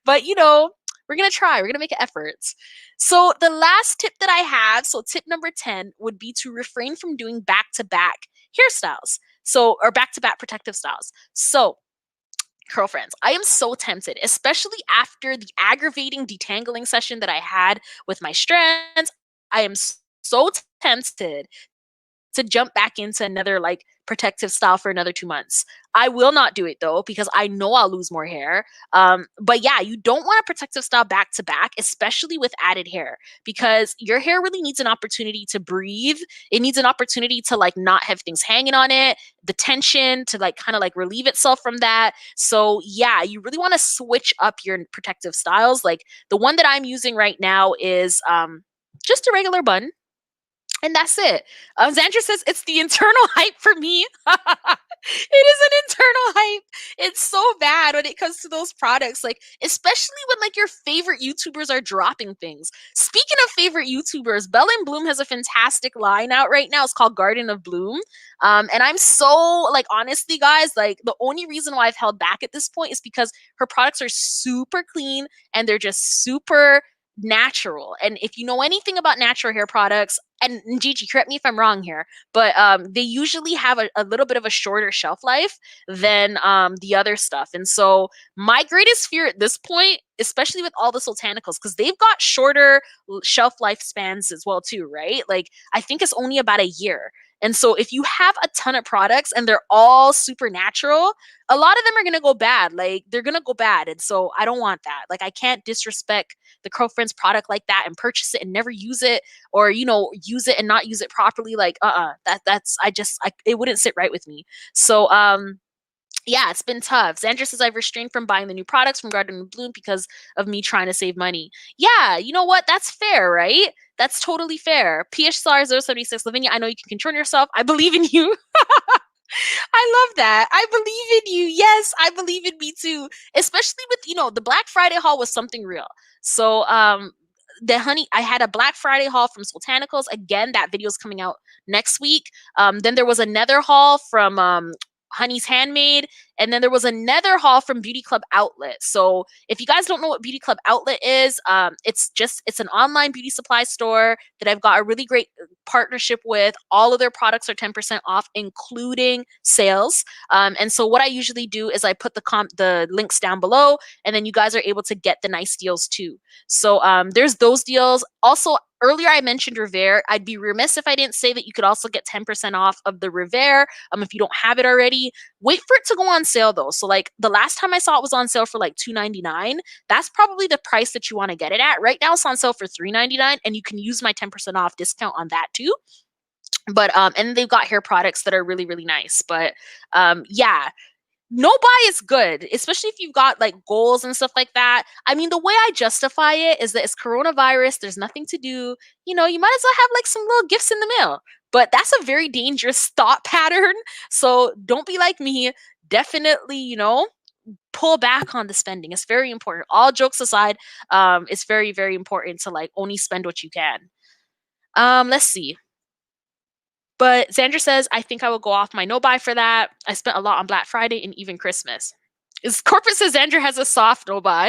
But you know, we're gonna try. We're gonna make efforts. So the last tip that I have, so tip number 10 would be to refrain from doing back-to-back hairstyles. So or back-to-back protective styles. So girlfriends, I am so tempted, especially after the aggravating detangling session that I had with my strands. I am so tempted to jump back into another like protective style for another 2 months. I will not do it though because I know I'll lose more hair. But yeah, you don't want a protective style back to back, especially with added hair, because your hair really needs an opportunity to breathe. It needs an opportunity to like not have things hanging on it, the tension to like kind of like relieve itself from that. So yeah, you really want to switch up your protective styles. Like the one that I'm using right now is just a regular bun, and that's it. Xandra says it's the internal hype for me. It is an internal hype. It's so bad when it comes to those products, like especially when like your favorite YouTubers are dropping things. Speaking of favorite YouTubers, Belle and Bloom has a fantastic line out right now. It's called Garden of Bloom. And I'm so like honestly, guys, like the only reason why I've held back at this point is because her products are super clean and they're just super natural. And if you know anything about natural hair products, and Gigi, correct me if I'm wrong here, but they usually have a little bit of a shorter shelf life than the other stuff. And so my greatest fear at this point, especially with all the Sultanicals, because they've got shorter shelf life spans as well too, right? Like I think it's only about a year. And so if you have a ton of products and they're all super natural, a lot of them are going to go bad. Like they're going to go bad. And so I don't want that. Like I can't disrespect the Curlfriend's product like that and purchase it and never use it, or you know, use it and not use it properly. Like that's it wouldn't sit right with me. So yeah, it's been tough. Xandra says I've restrained from buying the new products from Garden of Bloom because of me trying to save money. Yeah, you know what? That's fair, right? That's totally fair. PHStar076, Lavinia, I know you can control yourself. I believe in you. I love that. I believe in you. Yes, I believe in me too. Especially with, you know, the Black Friday haul was something real. So I had a Black Friday haul from Sultanicals. Again, that video is coming out next week. Then there was another haul from Honey's Handmade, and then there was another haul from Beauty Club Outlet. So if you guys don't know what Beauty Club Outlet is, it's an online beauty supply store that I've got a really great partnership with. All of their products are 10% off, including sales. And so what I usually do is I put the links down below, and then you guys are able to get the nice deals too. So there's those deals. Also, earlier I mentioned Revere. I'd be remiss if I didn't say that you could also get 10% off of the Revere if you don't have it already. Wait for it to go on sale though. So like the last time I saw it was on sale for like $2.99. That's probably the price that you want to get it at. Right now it's on sale for $3.99, and you can use my 10% off discount on that too. But and they've got hair products that are really, really nice. But yeah, no buy is good, especially if you've got like goals and stuff like that. I mean, the way I justify it is that it's coronavirus, there's nothing to do. You know, you might as well have like some little gifts in the mail. But that's a very dangerous thought pattern. So don't be like me. Definitely, you know, pull back on the spending. It's very important. All jokes aside, it's very, very important to like only spend what you can. Let's see. But Xandra says, I think I will go off my no buy for that. I spent a lot on Black Friday and even Christmas. Corporate says Xandra has a soft no buy.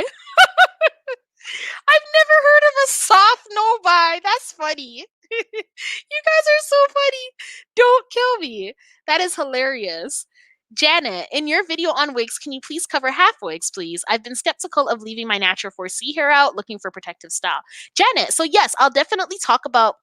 I've never heard of a soft no buy. That's funny. You guys are so funny. Don't kill me. That is hilarious. Janet, in your video on wigs, can you please cover half wigs, please? I've been skeptical of leaving my natural 4C hair out, looking for protective style. Janet, so yes, I'll definitely talk about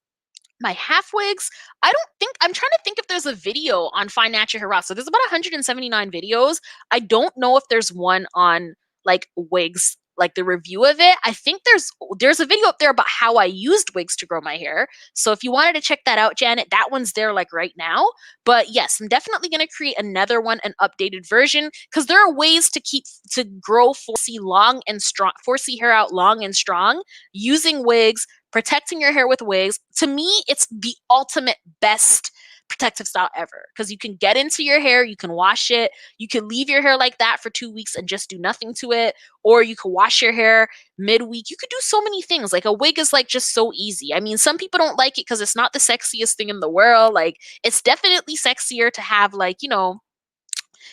My half wigs, I don't think, I'm trying to think if there's a video on FNHROCKS. So there's about 179 videos. I don't know if there's one on like wigs, like the review of it. I think there's a video up there about how I used wigs to grow my hair. So if you wanted to check that out, Janet, that one's there like right now. But yes, I'm definitely going to create another one, an updated version, because there are ways to grow 4C long and strong, 4C hair out long and strong using wigs, protecting your hair with wigs. To me, it's the ultimate best protective style ever, because you can get into your hair, you can wash it, you can leave your hair like that for 2 weeks and just do nothing to it, or you can wash your hair midweek. You could do so many things. Like a wig is like just so easy. I mean, some people don't like it because it's not the sexiest thing in the world. Like it's definitely sexier to have like, you know,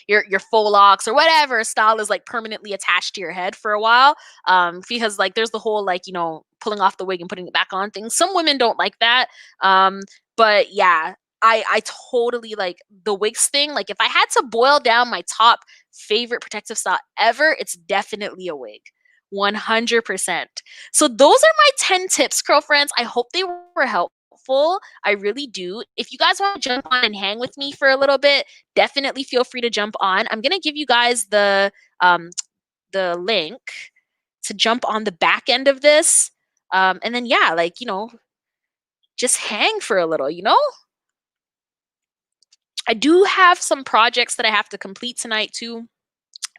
your faux locks or whatever style is like permanently attached to your head for a while, because like there's the whole like, you know, pulling off the wig and putting it back on thing. Some women don't like that, but yeah, I totally like the wigs thing. Like if I had to boil down my top favorite protective style ever, it's definitely a wig. 100%. So those are my 10 tips, girlfriends. I hope they were helpful. I really do. If you guys want to jump on and hang with me for a little bit, definitely feel free to jump on. I'm gonna give you guys the link to jump on the back end of this, and then yeah, like, you know, just hang for a little. You know, I do have some projects that I have to complete tonight too,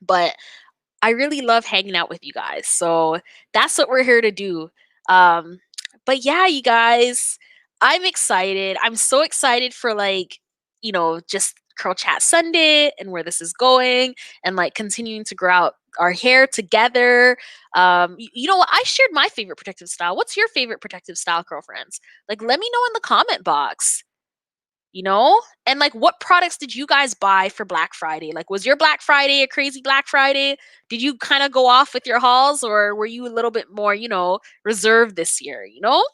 but I really love hanging out with you guys. So that's what we're here to do. Um, but yeah, you guys, I'm excited. I'm so excited for like, you know, just Curl Chat Sunday and where this is going and like continuing to grow out our hair together. You know what? I shared my favorite protective style. What's your favorite protective style, girlfriends? Like, let me know in the comment box. You know? And like what products did you guys buy for Black Friday? Like was your Black Friday a crazy Black Friday? Did you kind of go off with your hauls, or were you a little bit more, you know, reserved this year, you know?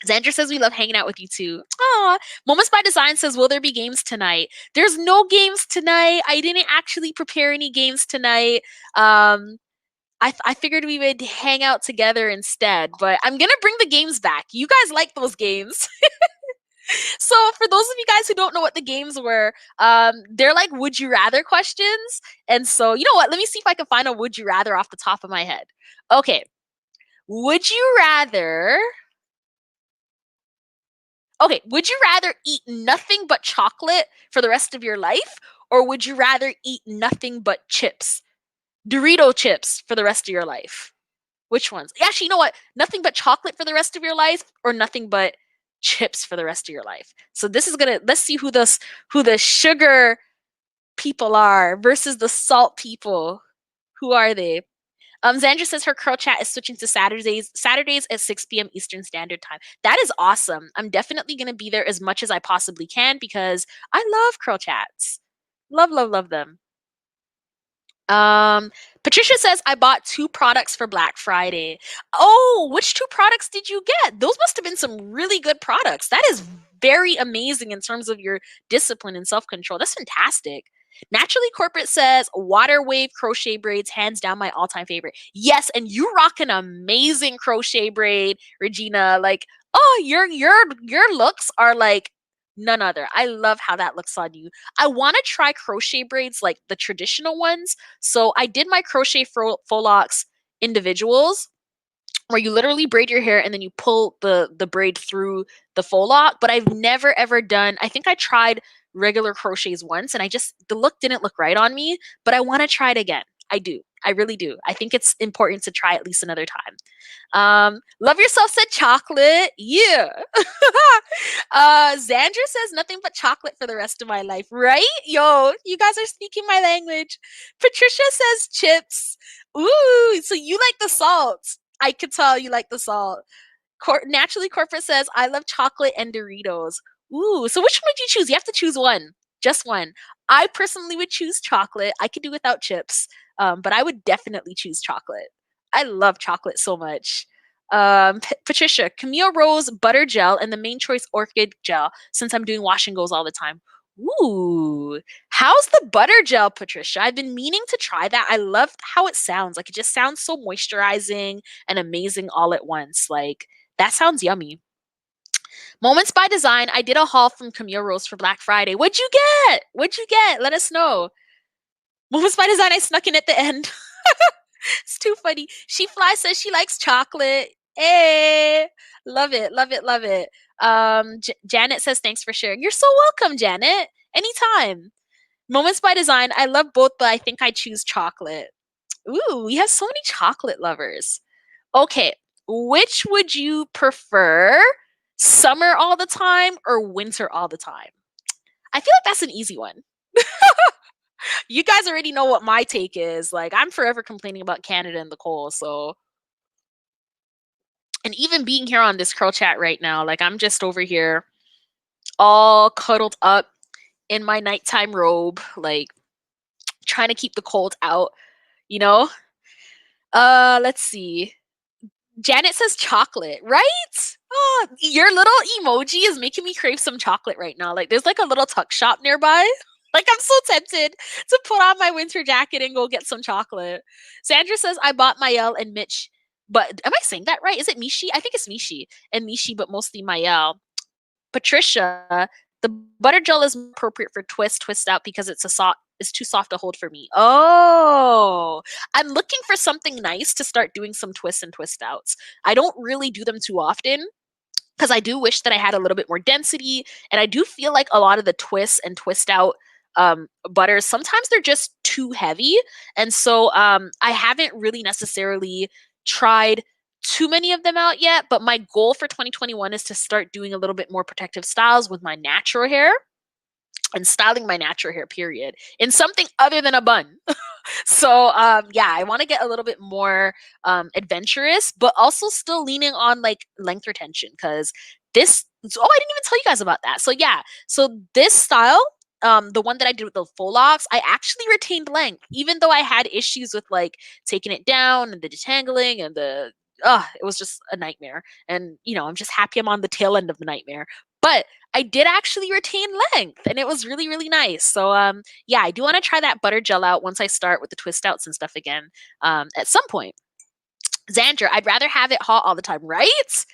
Xandra says we love hanging out with you too. Aw. Moments by Design says, will there be games tonight? There's no games tonight. I didn't actually prepare any games tonight. I figured we would hang out together instead, but I'm gonna bring the games back. You guys like those games. So for those of you guys who don't know what the games were, they're like would you rather questions. And so, you know what? Let me see if I can find a would you rather off the top of my head. Okay. Would you rather Okay, would you rather eat nothing but chocolate for the rest of your life, or would you rather eat nothing but chips? Dorito chips for the rest of your life. Which ones? Actually, you know what? Nothing but chocolate for the rest of your life, or nothing but chips for the rest of your life. So this is gonna, let's see who the sugar people are versus the salt people. Who are they? Xandra says her curl chat is switching to Saturdays at 6 p.m. Eastern Standard Time. That is awesome. I'm definitely gonna be there as much as I possibly can because I love curl chats. Love, love, love them. Patricia says, I bought 2 products for Black Friday. Oh, which 2 products did you get? Those must have been some really good products. That is very amazing in terms of your discipline and self-control. That's fantastic. Naturally Corporate says, water wave crochet braids, hands down my all-time favorite. Yes, and you rock an amazing crochet braid, Regina. Like, oh, your looks are like none other. I love how that looks on you. I want to try crochet braids like the traditional ones. So I did my crochet faux locks individuals where you literally braid your hair and then you pull the braid through the faux lock. But I've never ever done, I think I tried regular crochets once and the look didn't look right on me, but I want to try it again. I do. I really do. I think it's important to try at least another time. Love Yourself said chocolate. Yeah. Xandra says nothing but chocolate for the rest of my life, right? Yo, you guys are speaking my language. Patricia says chips. Ooh, so you like the salt. I could tell you like the salt. Naturally Corporate says, I love chocolate and Doritos. Ooh, so which one would you choose? You have to choose one. Just one. I personally would choose chocolate. I could do without chips, but I would definitely choose chocolate. I love chocolate so much. Patricia, Camille Rose butter gel and the Main Choice orchid gel since I'm doing wash and goes all the time. Ooh, how's the butter gel, Patricia? I've been meaning to try that. I love how it sounds. Like it just sounds so moisturizing and amazing all at once. Like that sounds yummy. Moments by Design. I did a haul from Camille Rose for Black Friday. What'd you get? What'd you get? Let us know. Moments by Design. I snuck in at the end. It's too funny. She Fly says she likes chocolate. Hey, love it, love it, love it. Janet says thanks for sharing. You're so welcome, Janet. Anytime. Moments by Design. I love both, but I think I choose chocolate. Ooh, we have so many chocolate lovers. Okay, which would you prefer? Summer all the time or winter all the time? I feel like that's an easy one. You guys already know what my take is. Like, I'm forever complaining about Canada and the cold, so. And even being here on this curl chat right now, like, I'm just over here all cuddled up in my nighttime robe, like, trying to keep the cold out, you know? Let's see. Janet says chocolate, right? Oh, your little emoji is making me crave some chocolate right now. Like, there's like a little tuck shop nearby. Like, I'm so tempted to put on my winter jacket and go get some chocolate. Sandra says, I bought Mayel and Mitch, but am I saying that right? Is it Mishi? I think it's Mishi and Mishi, but mostly Mayel. Patricia, the butter gel is appropriate for twist out because it's too soft to hold for me. Oh, I'm looking for something nice to start doing some twists and twist outs. I don't really do them too often because I do wish that I had a little bit more density, and I do feel like a lot of the twists and twist out butters, sometimes they're just too heavy, and so I haven't really necessarily tried too many of them out yet, but my goal for 2021 is to start doing a little bit more protective styles with my natural hair and styling my natural hair, period, in something other than a bun. So yeah, I want to get a little bit more adventurous, but also still leaning on like length retention because this. Oh, I didn't even tell you guys about that. So yeah, so this style, the one that I did with the full locks, I actually retained length, even though I had issues with like taking it down and the detangling and the. It was just a nightmare. And I'm just happy I'm on the tail end of the nightmare. But I did actually retain length, and it was really, really nice. So yeah, I do want to try that butter gel out once I start with the twist outs and stuff again at some point. Xandra, I'd rather have it hot all the time, right?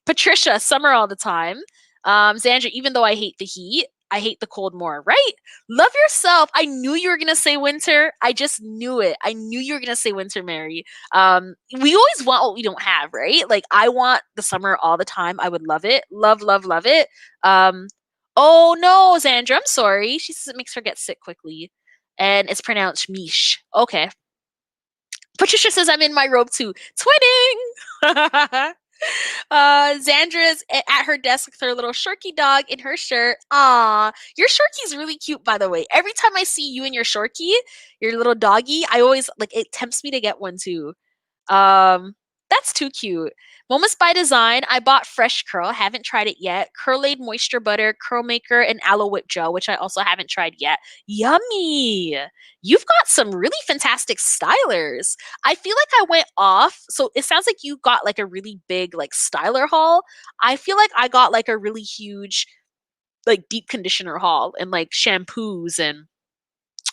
Patricia, summer all the time. Xandra, even though I hate the heat, I hate the cold more, right? Love yourself. I knew you were going to say winter. I just knew it. I knew you were going to say winter, Mary. We always want what we don't have, right? Like, I want the summer all the time. I would love it. Love, love, love it. Oh, no, Xandra, I'm sorry. She says it makes her get sick quickly. And it's pronounced mish. Okay. Patricia says I'm in my robe too. Twinning! Xandra's at her desk with her little Shorky dog in her shirt. Aw, your Shorky's really cute, by the way. Every time I see you and your Shorky, your little doggy, I always, like, it tempts me to get one too. That's too cute. Moments by Design. I bought Fresh Curl. Haven't tried it yet. Curlaid Moisture Butter, Curl Maker, and Aloe Whip Gel, which I also haven't tried yet. Yummy. You've got some really fantastic stylers. I feel like I went off. So it sounds like you got like a really big like styler haul. I feel like I got like a really huge like deep conditioner haul and like shampoos and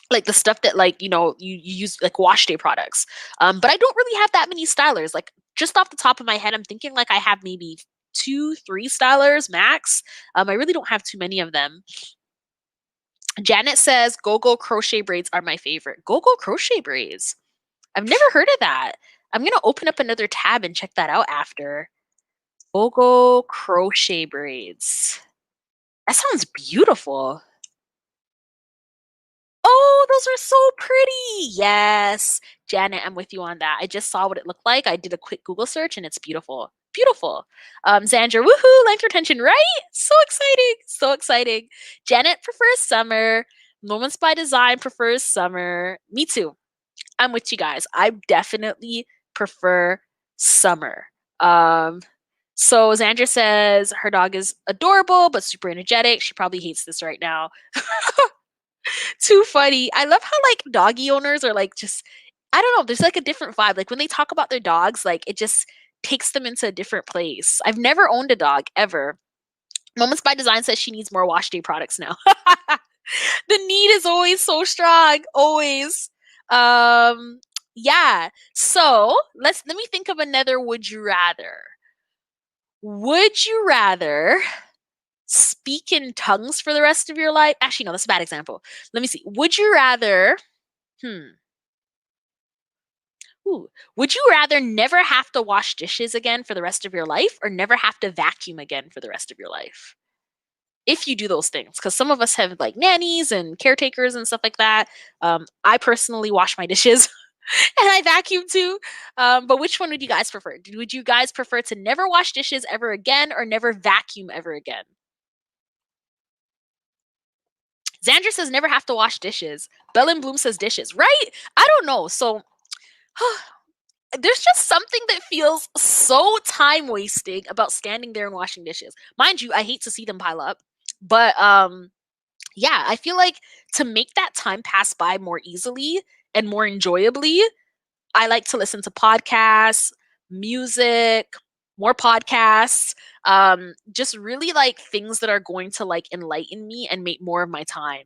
like the stuff that like you use like wash day products, but I don't really have that many stylers. Like, just off the top of my head, I'm thinking like I have maybe 2-3 stylers max. I really don't have too many of them. Janet says go-go crochet braids are my favorite. Go-go crochet braids, I've never heard of that. I'm gonna open up another tab and check that out after. Go-go crochet braids, that sounds beautiful. Oh, those are so pretty. Yes. Janet, I'm with you on that. I just saw what it looked like. I did a quick Google search and it's beautiful. Beautiful. Xandra, woohoo, length retention, right? So exciting. So exciting. Janet prefers summer. Moments by Design prefers summer. Me too. I'm with you guys. I definitely prefer summer. So Xandra says her dog is adorable but super energetic. She probably hates this right now. Too funny. I love how like doggy owners are like just, I don't know, there's like a different vibe. Like when they talk about their dogs, like it just takes them into a different place. I've never owned a dog ever. Moments by Design says she needs more wash day products now. The need is always so strong, always. Yeah. So let me think of another would you rather. Would you rather speak in tongues for the rest of your life? Actually, no, that's a bad example. Let me see. Would you rather, hmm, ooh, would you rather never have to wash dishes again for the rest of your life or never have to vacuum again for the rest of your life? If you do those things, because some of us have like nannies and caretakers and stuff like that. I personally wash my dishes and I vacuum too. But which one would you guys prefer? Would you guys prefer to never wash dishes ever again or never vacuum ever again? Xandra says never have to wash dishes. Bell Bloom says dishes. Right? I don't know. So there's just something that feels so time wasting about standing there and washing dishes. Mind you, I hate to see them pile up, but yeah, I feel like to make that time pass by more easily and more enjoyably, I like to listen to podcasts, music, more podcasts, just really like things that are going to like enlighten me and make more of my time.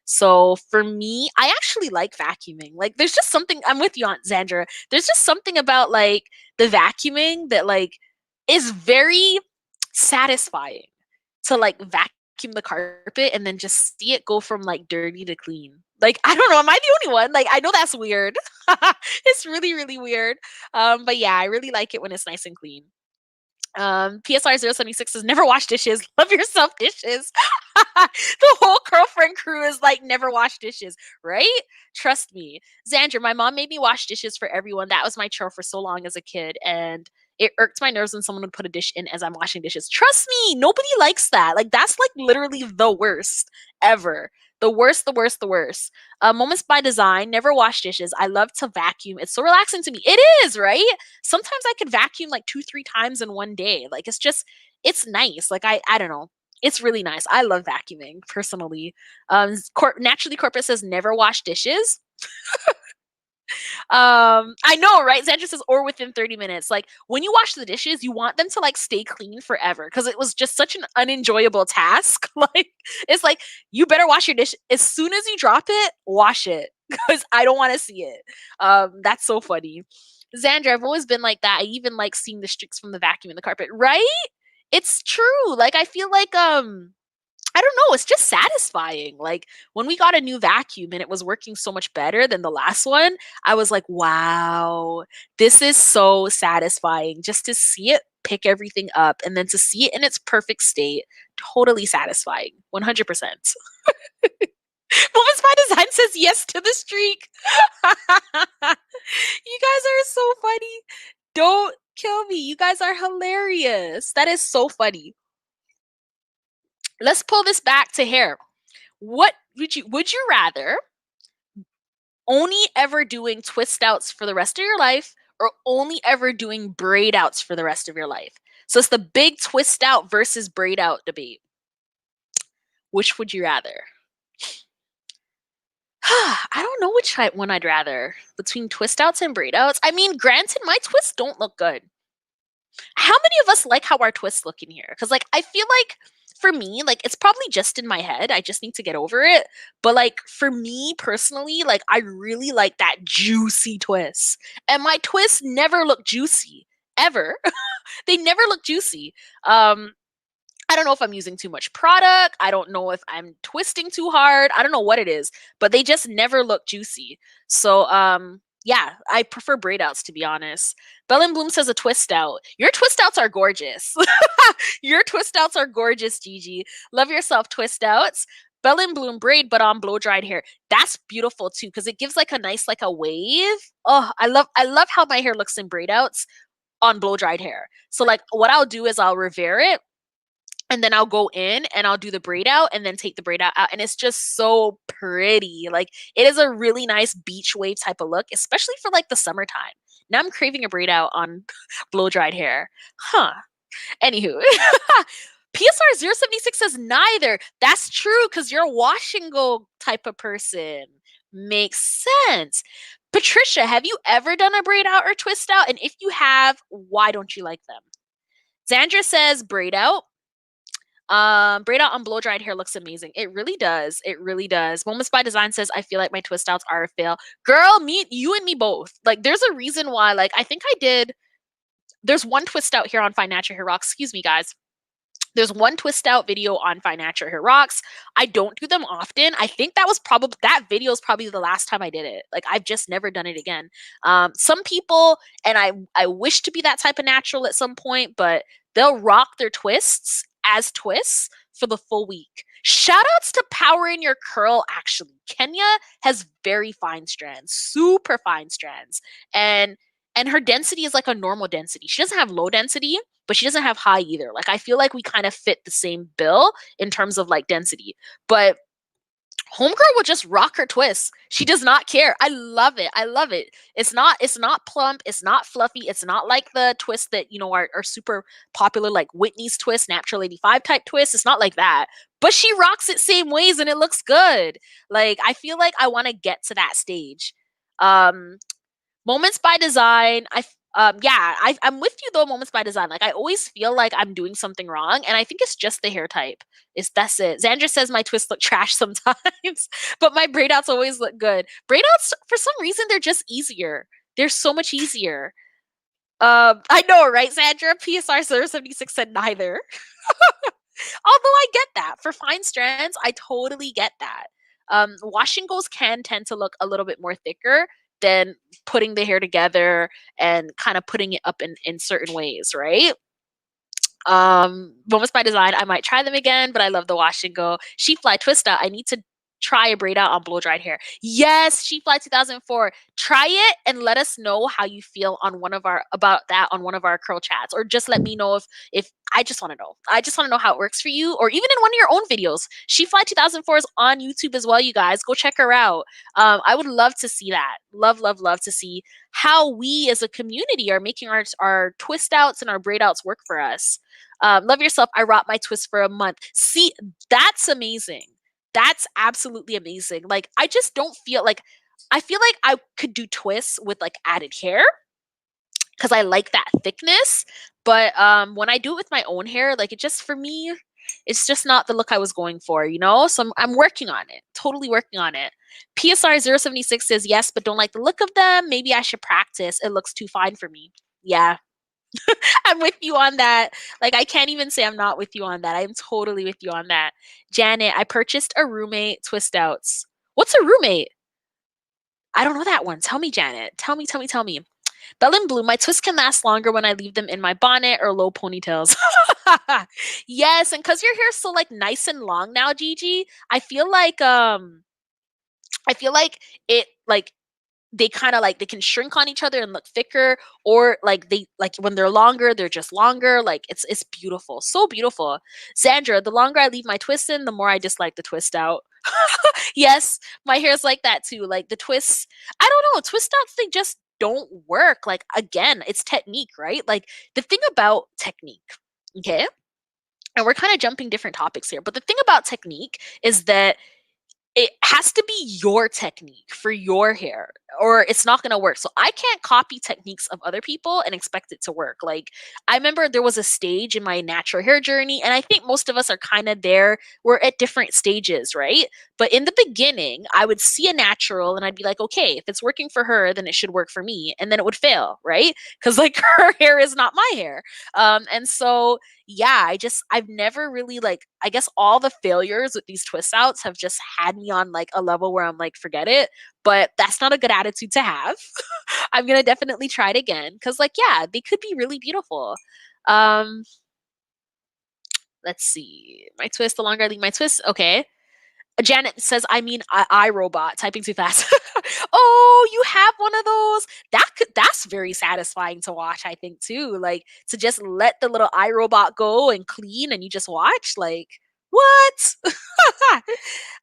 So for me, I actually like vacuuming. Like there's just something I'm with you, Aunt Xandra. There's just something about like the vacuuming that like is very satisfying to like vacuum the carpet and then just see it go from like dirty to clean. Like I don't know, am I the only one? Like I know that's weird. It's really, really weird. But yeah, I really like it when it's nice and clean. PSR076 says never wash dishes. Love yourself dishes. The whole girlfriend crew is like never wash dishes, right? Trust me. Xandra, my mom made me wash dishes for everyone. That was my chore for so long as a kid. And it irked my nerves when someone would put a dish in as I'm washing dishes. Trust me, nobody likes that. Like that's like literally the worst ever. The worst, the worst, the worst. Moments by design, never wash dishes. I love to vacuum. It's so relaxing to me. It is, right? Sometimes I could vacuum like 2, 3 times in one day. Like it's just, it's nice. Like I don't know. It's really nice. I love vacuuming personally. Naturally corporate says never wash dishes. I know, right? Xandra says, or within 30 minutes. Like when you wash the dishes, you want them to like stay clean forever because it was just such an unenjoyable task. Like it's like you better wash your dish as soon as you drop it, wash it because I don't want to see it. That's so funny. Xandra, I've always been like that. I even like seeing the streaks from the vacuum in the carpet, right? It's true. Like I feel like I don't know, it's just satisfying. Like when we got a new vacuum and it was working so much better than the last one, I was like, wow, this is so satisfying just to see it pick everything up and then to see it in its perfect state. Totally satisfying. 100%. Moments by Design says yes to the streak. You guys are so funny. Don't kill me. You guys are hilarious. That is so funny. Let's pull this back to hair. What would you rather only ever doing twist outs for the rest of your life or only ever doing braid outs for the rest of your life? So it's the big twist out versus braid out debate. Which would you rather? I don't know which one I'd rather between twist outs and braid outs. I mean, granted, my twists don't look good. How many of us like how our twists look in here? Because like I feel like for me, like it's probably just in my head. I just need to get over it. But like for me personally, like I really like that juicy twist. And my twists never look juicy. Ever. They never look juicy. I don't know if I'm using too much product. I don't know if I'm twisting too hard. I don't know what it is, but they just never look juicy. So, yeah, I prefer braid outs to be honest. Bell Bloom says a twist out. Your twist outs are gorgeous. Your twist outs are gorgeous, Gigi. Love yourself, twist outs. Bell Bloom braid, but on blow dried hair. That's beautiful too, because it gives like a nice like a wave. Oh, I love how my hair looks in braid outs on blow dried hair. So like what I'll do is I'll revere it and then I'll go in and I'll do the braid out and then take the braid out, and it's just so pretty. Like it is a really nice beach wave type of look, especially for like the summertime. Now I'm craving a braid out on blow dried hair. Huh. Anywho. PSR076 says neither. That's true because you're a wash and go type of person. Makes sense. Patricia, have you ever done a braid out or twist out? And if you have, why don't you like them? Xandra says braid out. Braid out on blow dried hair looks amazing. It really does. It really does. Moments by Design says, I feel like my twist outs are a fail. Girl, you and me both. Like, there's a reason why, like, I think I did there's one twist out here on Find Natural Hair Rocks. Excuse me, guys. There's one twist out video on Find Natural Hair Rocks. I don't do them often. I think that video is probably the last time I did it. Like, I've just never done it again. Some people, and I wish to be that type of natural at some point, but they'll rock their twists as twists for the full week. Shout outs to Power in Your Curl, actually. Kenya has very fine strands, super fine strands. And her density is like a normal density. She doesn't have low density, but she doesn't have high either. Like, I feel like we kind of fit the same bill in terms of like density. But Homegirl will just rock her twists. She does not care. I love it. I love it. It's not plump. It's not fluffy. It's not like the twists that, you know, are super popular, like Whitney's twist, Natural 85 type twist. It's not like that. But she rocks it same ways and it looks good. Like, I feel like I want to get to that stage. Moments by Design. I'm with you though. Moments by Design. Like, I always feel like I'm doing something wrong, and I think it's just the hair type. That's it. Xandra says my twists look trash sometimes, but my braid outs always look good. Braid outs, for some reason, they're just easier. They're so much easier. I know, right, Xandra? PSR 076 said neither. Although I get that. For fine strands, I totally get that. Wash and goes can tend to look a little bit more thicker than putting the hair together and kind of putting it up in certain ways, right? Moments by Design, I might try them again, but I love the wash and go. Sheep Fly Twist Out, I need to try a braid out on blow dried hair. Yes, Sheep Fly 2004. Try it and let us know how you feel on one of our curl chats, or just let me know if I just want to know. I just want to know how it works for you, or even in one of your own videos. Sheep Fly 2004 is on YouTube as well, you guys. Go check her out. I would love to see that. Love to see how we as a community are making our twist outs and our braid outs work for us. Love Yourself. I rock my twist for a month. See, that's amazing. That's absolutely amazing. Like, I just don't feel like, I feel like I could do twists with like added hair because I like that thickness. But when I do it with my own hair, like, it just, for me, it's just not the look I was going for, you know? So I'm working on it, totally working on it. PSR 076 says yes, but don't like the look of them. Maybe I should practice. It looks too fine for me. Yeah. I'm with you on that. Like, I can't even say I'm not with you on that. I'm totally with you on that. Janet, I purchased a roommate twist outs. What's a roommate? I don't know that one. Tell me, Janet. Tell me. Bell and Bloom, my twists can last longer when I leave them in my bonnet or low ponytails. Yes, and because your hair's so like nice and long now, Gigi, I feel like it like they kind of like they can shrink on each other and look thicker, or like they like when they're longer, they're just longer. Like, it's beautiful, so beautiful. Sandra, the longer I leave my twist in, the more I dislike the twist out. Yes, my hair's like that too. Like, the twists, I don't know, twist outs, they just don't work. Like, again, it's technique, right? Like, the thing about technique, okay, and we're kind of jumping different topics here, but the thing about technique is that it has to be your technique for your hair, or it's not going to work. So I can't copy techniques of other people and expect it to work. Like, I remember there was a stage in my natural hair journey, and I think most of us are kind of there. We're at different stages, right? But in the beginning, I would see a natural and I'd be like, okay, if it's working for her, then it should work for me. And then it would fail, right? Because like her hair is not my hair. And so yeah, I've never really, like, I guess all the failures with these twist outs have just had me on like a level where I'm like, forget it. But that's not a good attitude to have. I'm gonna definitely try it again because, like, yeah, they could be really beautiful. Um, let's see. My twist, the longer I leave my twist, okay. Janet says, I robot typing too fast. Oh, you have one of those. That's very satisfying to watch, I think, too. Like, to just let the little iRobot go and clean and you just watch. Like, what?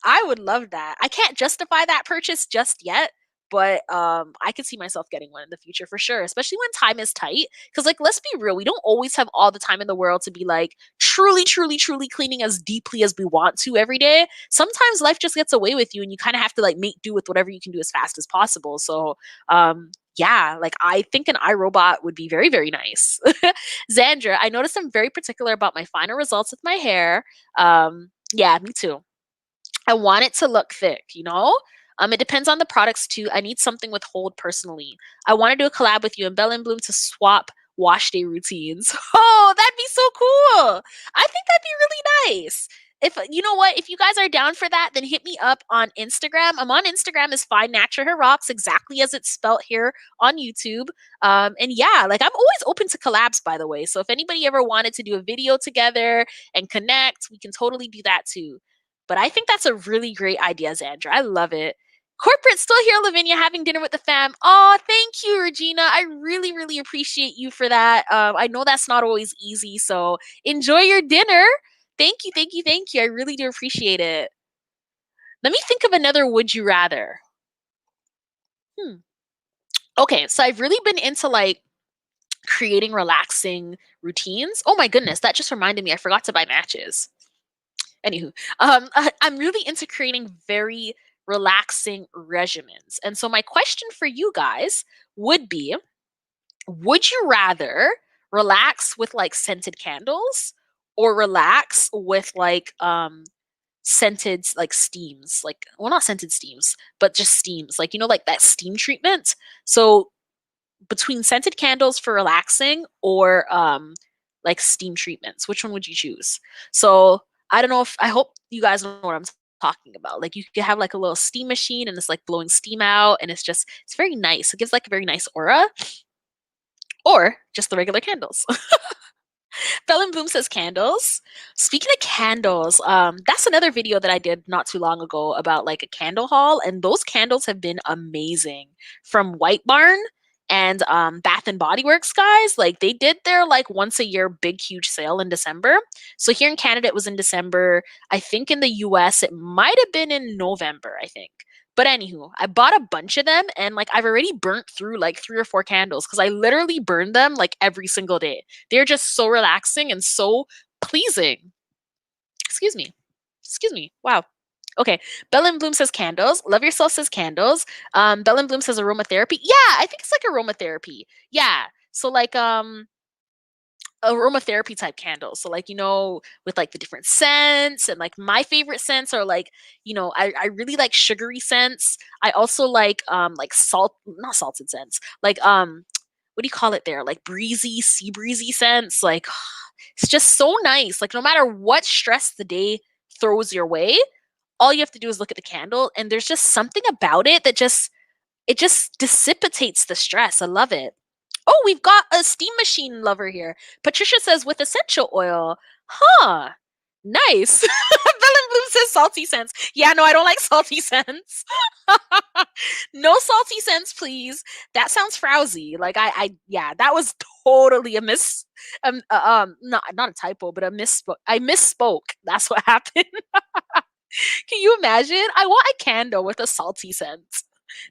I would love that. I can't justify that purchase just yet, but I could see myself getting one in the future for sure, especially when time is tight. Because, like, let's be real, we don't always have all the time in the world to be like truly, truly, truly cleaning as deeply as we want to every day. Sometimes life just gets away with you, and you kind of have to like make do with whatever you can do as fast as possible. So, yeah, like, I think an iRobot would be very, very nice. Xandra, I noticed I'm very particular about my final results with my hair. Yeah, me too. I want it to look thick, you know? It depends on the products too. I need something with hold personally. I want to do a collab with you and Bell and Bloom to swap wash day routines. Oh, that'd be so cool. I think that'd be really nice. If you know what, if you guys are down for that, then hit me up on Instagram. I'm on Instagram as FNHROCKS, exactly as it's spelt here on YouTube. And yeah, like I'm always open to collabs, by the way. So if anybody ever wanted to do a video together and connect, we can totally do that too. But I think that's a really great idea, Xandra. I love it. Corporate still here, Lavinia, having dinner with the fam. Oh, thank you, Regina. I really, really appreciate you for that. I know that's not always easy, so enjoy your dinner. Thank you, thank you, thank you. I really do appreciate it. Let me think of another would you rather. Okay, so I've really been into like creating relaxing routines. Oh my goodness, that just reminded me. I forgot to buy matches. Anywho, I'm really into creating very relaxing regimens. And so my question for you guys would be, would you rather relax with like scented candles or relax with like scented like steams, like, well, not scented steams, but just steams, like, you know, like that steam treatment? So between scented candles for relaxing or like steam treatments, which one would you choose? So I don't know, if I hope you guys know what I'm talking about. Like you could have like a little steam machine and it's like blowing steam out and it's very nice. It gives like a very nice aura. Or just the regular candles. Bell and Bloom says candles. Speaking of candles, that's another video that I did not too long ago about like a candle haul, and those candles have been amazing. From White Barn and Bath and Body Works, guys. Like they did their like once a year big huge sale in December. So here in Canada it was in December. I think in the US it might have been in November, I think. But anywho, I bought a bunch of them and like I've already burnt through like 3 or 4 candles because I literally burn them like every single day. They're just so relaxing and so pleasing. Excuse me. Excuse me. Wow. Okay. Bell and Bloom says candles. Love Yourself says candles. Bell and Bloom says aromatherapy. Yeah, I think it's like aromatherapy. Yeah. So like aromatherapy type candles. So like, you know, with like the different scents, and like my favorite scents are like, you know, I really like sugary scents. I also like not salted scents. Like what do you call it there? Like breezy, sea breezy scents. Like it's just so nice. Like no matter what stress the day throws your way, all you have to do is look at the candle and there's just something about it that just dissipates the stress. I love it. Oh, we've got a steam machine lover here. Patricia says with essential oil. Huh. Nice. Bell and Bloom says salty scents. Yeah, no, I don't like salty scents. No salty scents, please. That sounds frowsy. Like yeah, that was totally a not a typo, but a misspoke. I misspoke. That's what happened. Can you imagine? I want a candle with a salty scent.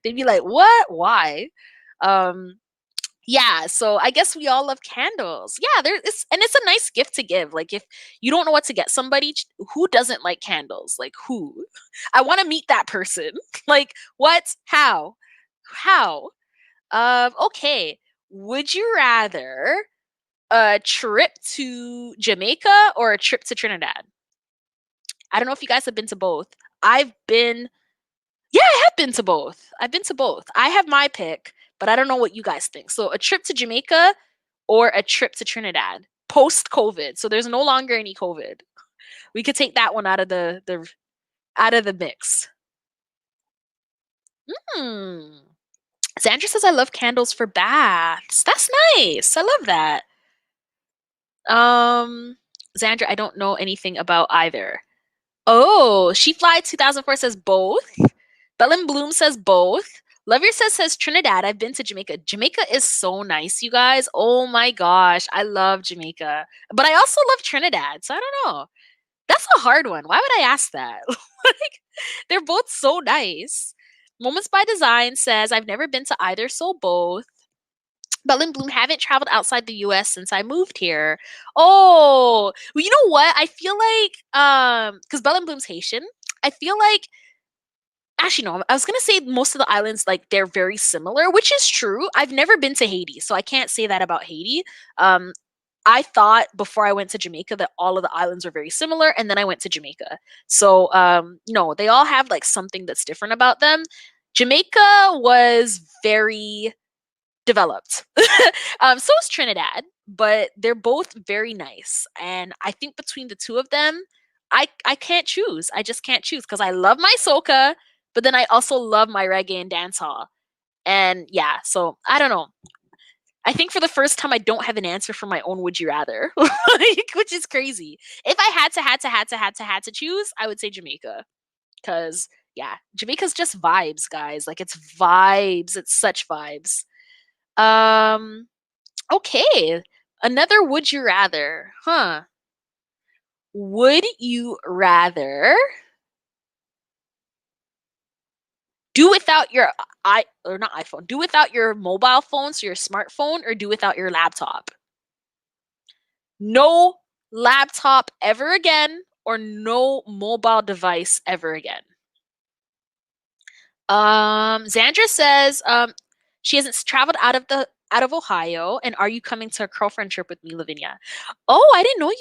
They'd be like, what? Why? Yeah, so I guess we all love candles. Yeah, it's a nice gift to give. Like if you don't know what to get somebody, who doesn't like candles? Like who? I want to meet that person. Like what? How? How? Okay. Would you rather a trip to Jamaica or a trip to Trinidad? I don't know if you guys have been to both. I've been Yeah, I have been to both. I've been to both. I have my pick, but I don't know what you guys think. So a trip to Jamaica or a trip to Trinidad post COVID. So there's no longer any COVID. We could take that one out of the mix. Hmm. Sandra says I love candles for baths. That's nice. I love that. Sandra, I don't know anything about either. Oh, She Fly 2004 says both. Bell and Bloom says both. Lover says Trinidad. I've been to Jamaica. Jamaica is so nice, you guys. Oh my gosh. I love Jamaica. But I also love Trinidad. So I don't know. That's a hard one. Why would I ask that? Like, they're both so nice. Moments by Design says, I've never been to either, so both. Bell and Bloom haven't traveled outside the US since I moved here. Oh, well, you know what? I feel like because Bell and Bloom's Haitian, I feel like actually no, I was gonna say most of the islands like they're very similar, which is true. I've never been to Haiti, so I can't say that about Haiti. Um, I thought before I went to Jamaica that all of the islands were very similar, and then I went to Jamaica. So no, they all have like something that's different about them. Jamaica was very developed. So is Trinidad, but they're both very nice. And I think between the two of them, I can't choose. I just can't choose because I love my soca, but then I also love my reggae and dancehall. And yeah, so I don't know. I think for the first time, I don't have an answer for my own would you rather, like, which is crazy. If I had to choose, I would say Jamaica. Cause yeah, Jamaica's just vibes, guys. Like it's vibes. It's such vibes. Um, okay. Another would you rather, huh? Would you rather do without your I or not iPhone, do without your mobile phone, so your smartphone, or do without your laptop? No laptop ever again, or no mobile device ever again. Zandra says, she hasn't traveled out of Ohio, and are you coming to a girlfriend trip with me, Lavinia? Oh, I didn't know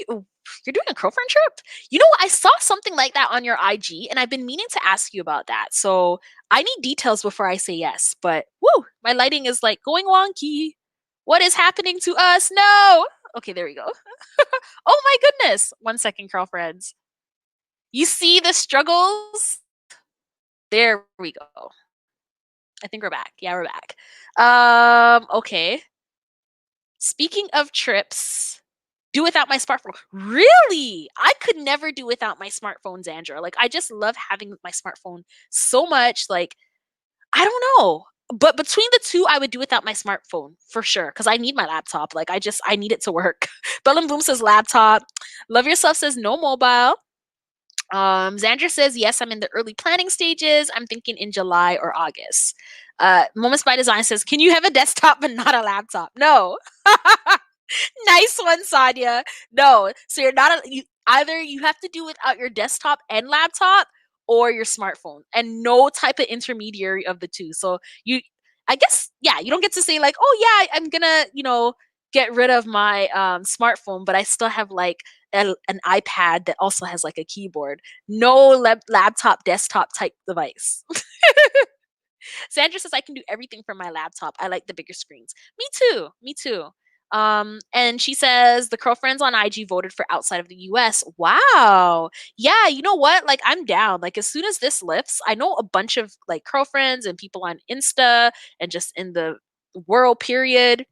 you're doing a girlfriend trip. You know, I saw something like that on your IG, and I've been meaning to ask you about that. So I need details before I say yes. But woo, my lighting is like going wonky. What is happening to us? No. Okay, there we go. Oh my goodness. 1 second, girlfriends. You see the struggles? There we go. I think we're back. Yeah, we're back. Okay. Speaking of trips, do without my smartphone. Really? I could never do without my smartphone, Zandra. Like, I just love having my smartphone so much. Like, I don't know. But between the two, I would do without my smartphone for sure. Cause I need my laptop. Like, I need it to work. Bell and Boom says laptop. Love Yourself says no mobile. Xandra says, yes, I'm in the early planning stages. I'm thinking in July or August. Moments by Design says, can you have a desktop but not a laptop? No. Nice one, Sadia. No. So you're not either you have to do without your desktop and laptop or your smartphone, and no type of intermediary of the two. So I guess, yeah, you don't get to say like, oh yeah, I'm gonna, get rid of my smartphone, but I still have like an iPad that also has like a keyboard. No laptop, desktop type device. Sandra says I can do everything from my laptop. I like the bigger screens. Me too. Me too. And she says the girlfriends on IG voted for outside of the US. Wow. Yeah, you know what? Like I'm down. Like as soon as this lifts, I know a bunch of like girlfriends and people on Insta and just in the world period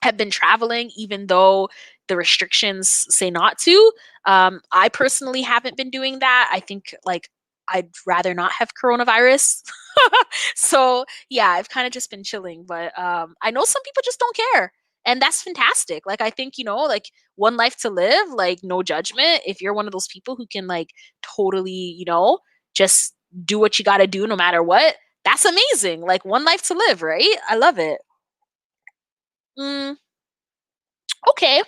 have been traveling even though the restrictions say not to. I personally haven't been doing that. I think like I'd rather not have coronavirus. So yeah, I've kind of just been chilling, but I know some people just don't care. And that's fantastic. Like I think, like one life to live, like no judgment. If you're one of those people who can like totally, just do what you got to do no matter what, that's amazing. Like one life to live, right? I love it. Mm, okay.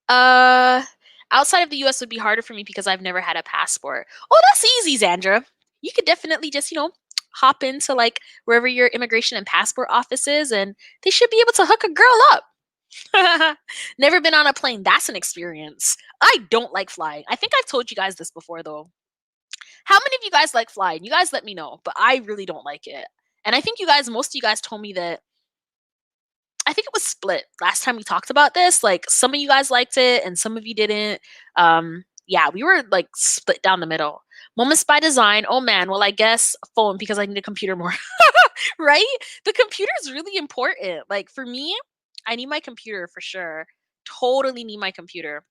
Uh, Outside of the US would be harder for me because I've never had a passport. Oh, that's easy, Xandra. You could definitely just, hop into like wherever your immigration and passport office is, and they should be able to hook a girl up. Never been on a plane. That's an experience. I don't like flying. I think I've told you guys this before, though. How many of you guys like flying? You guys let me know, but I really don't like it. And I think most of you guys told me that I think it was split last time we talked about this. Like some of you guys liked it and some of you didn't. Yeah, we were like split down the middle. Moments by Design. Oh man, well I guess phone because I need a computer more. Right? The computer is really important. Like for me, I need my computer for sure. Totally need my computer.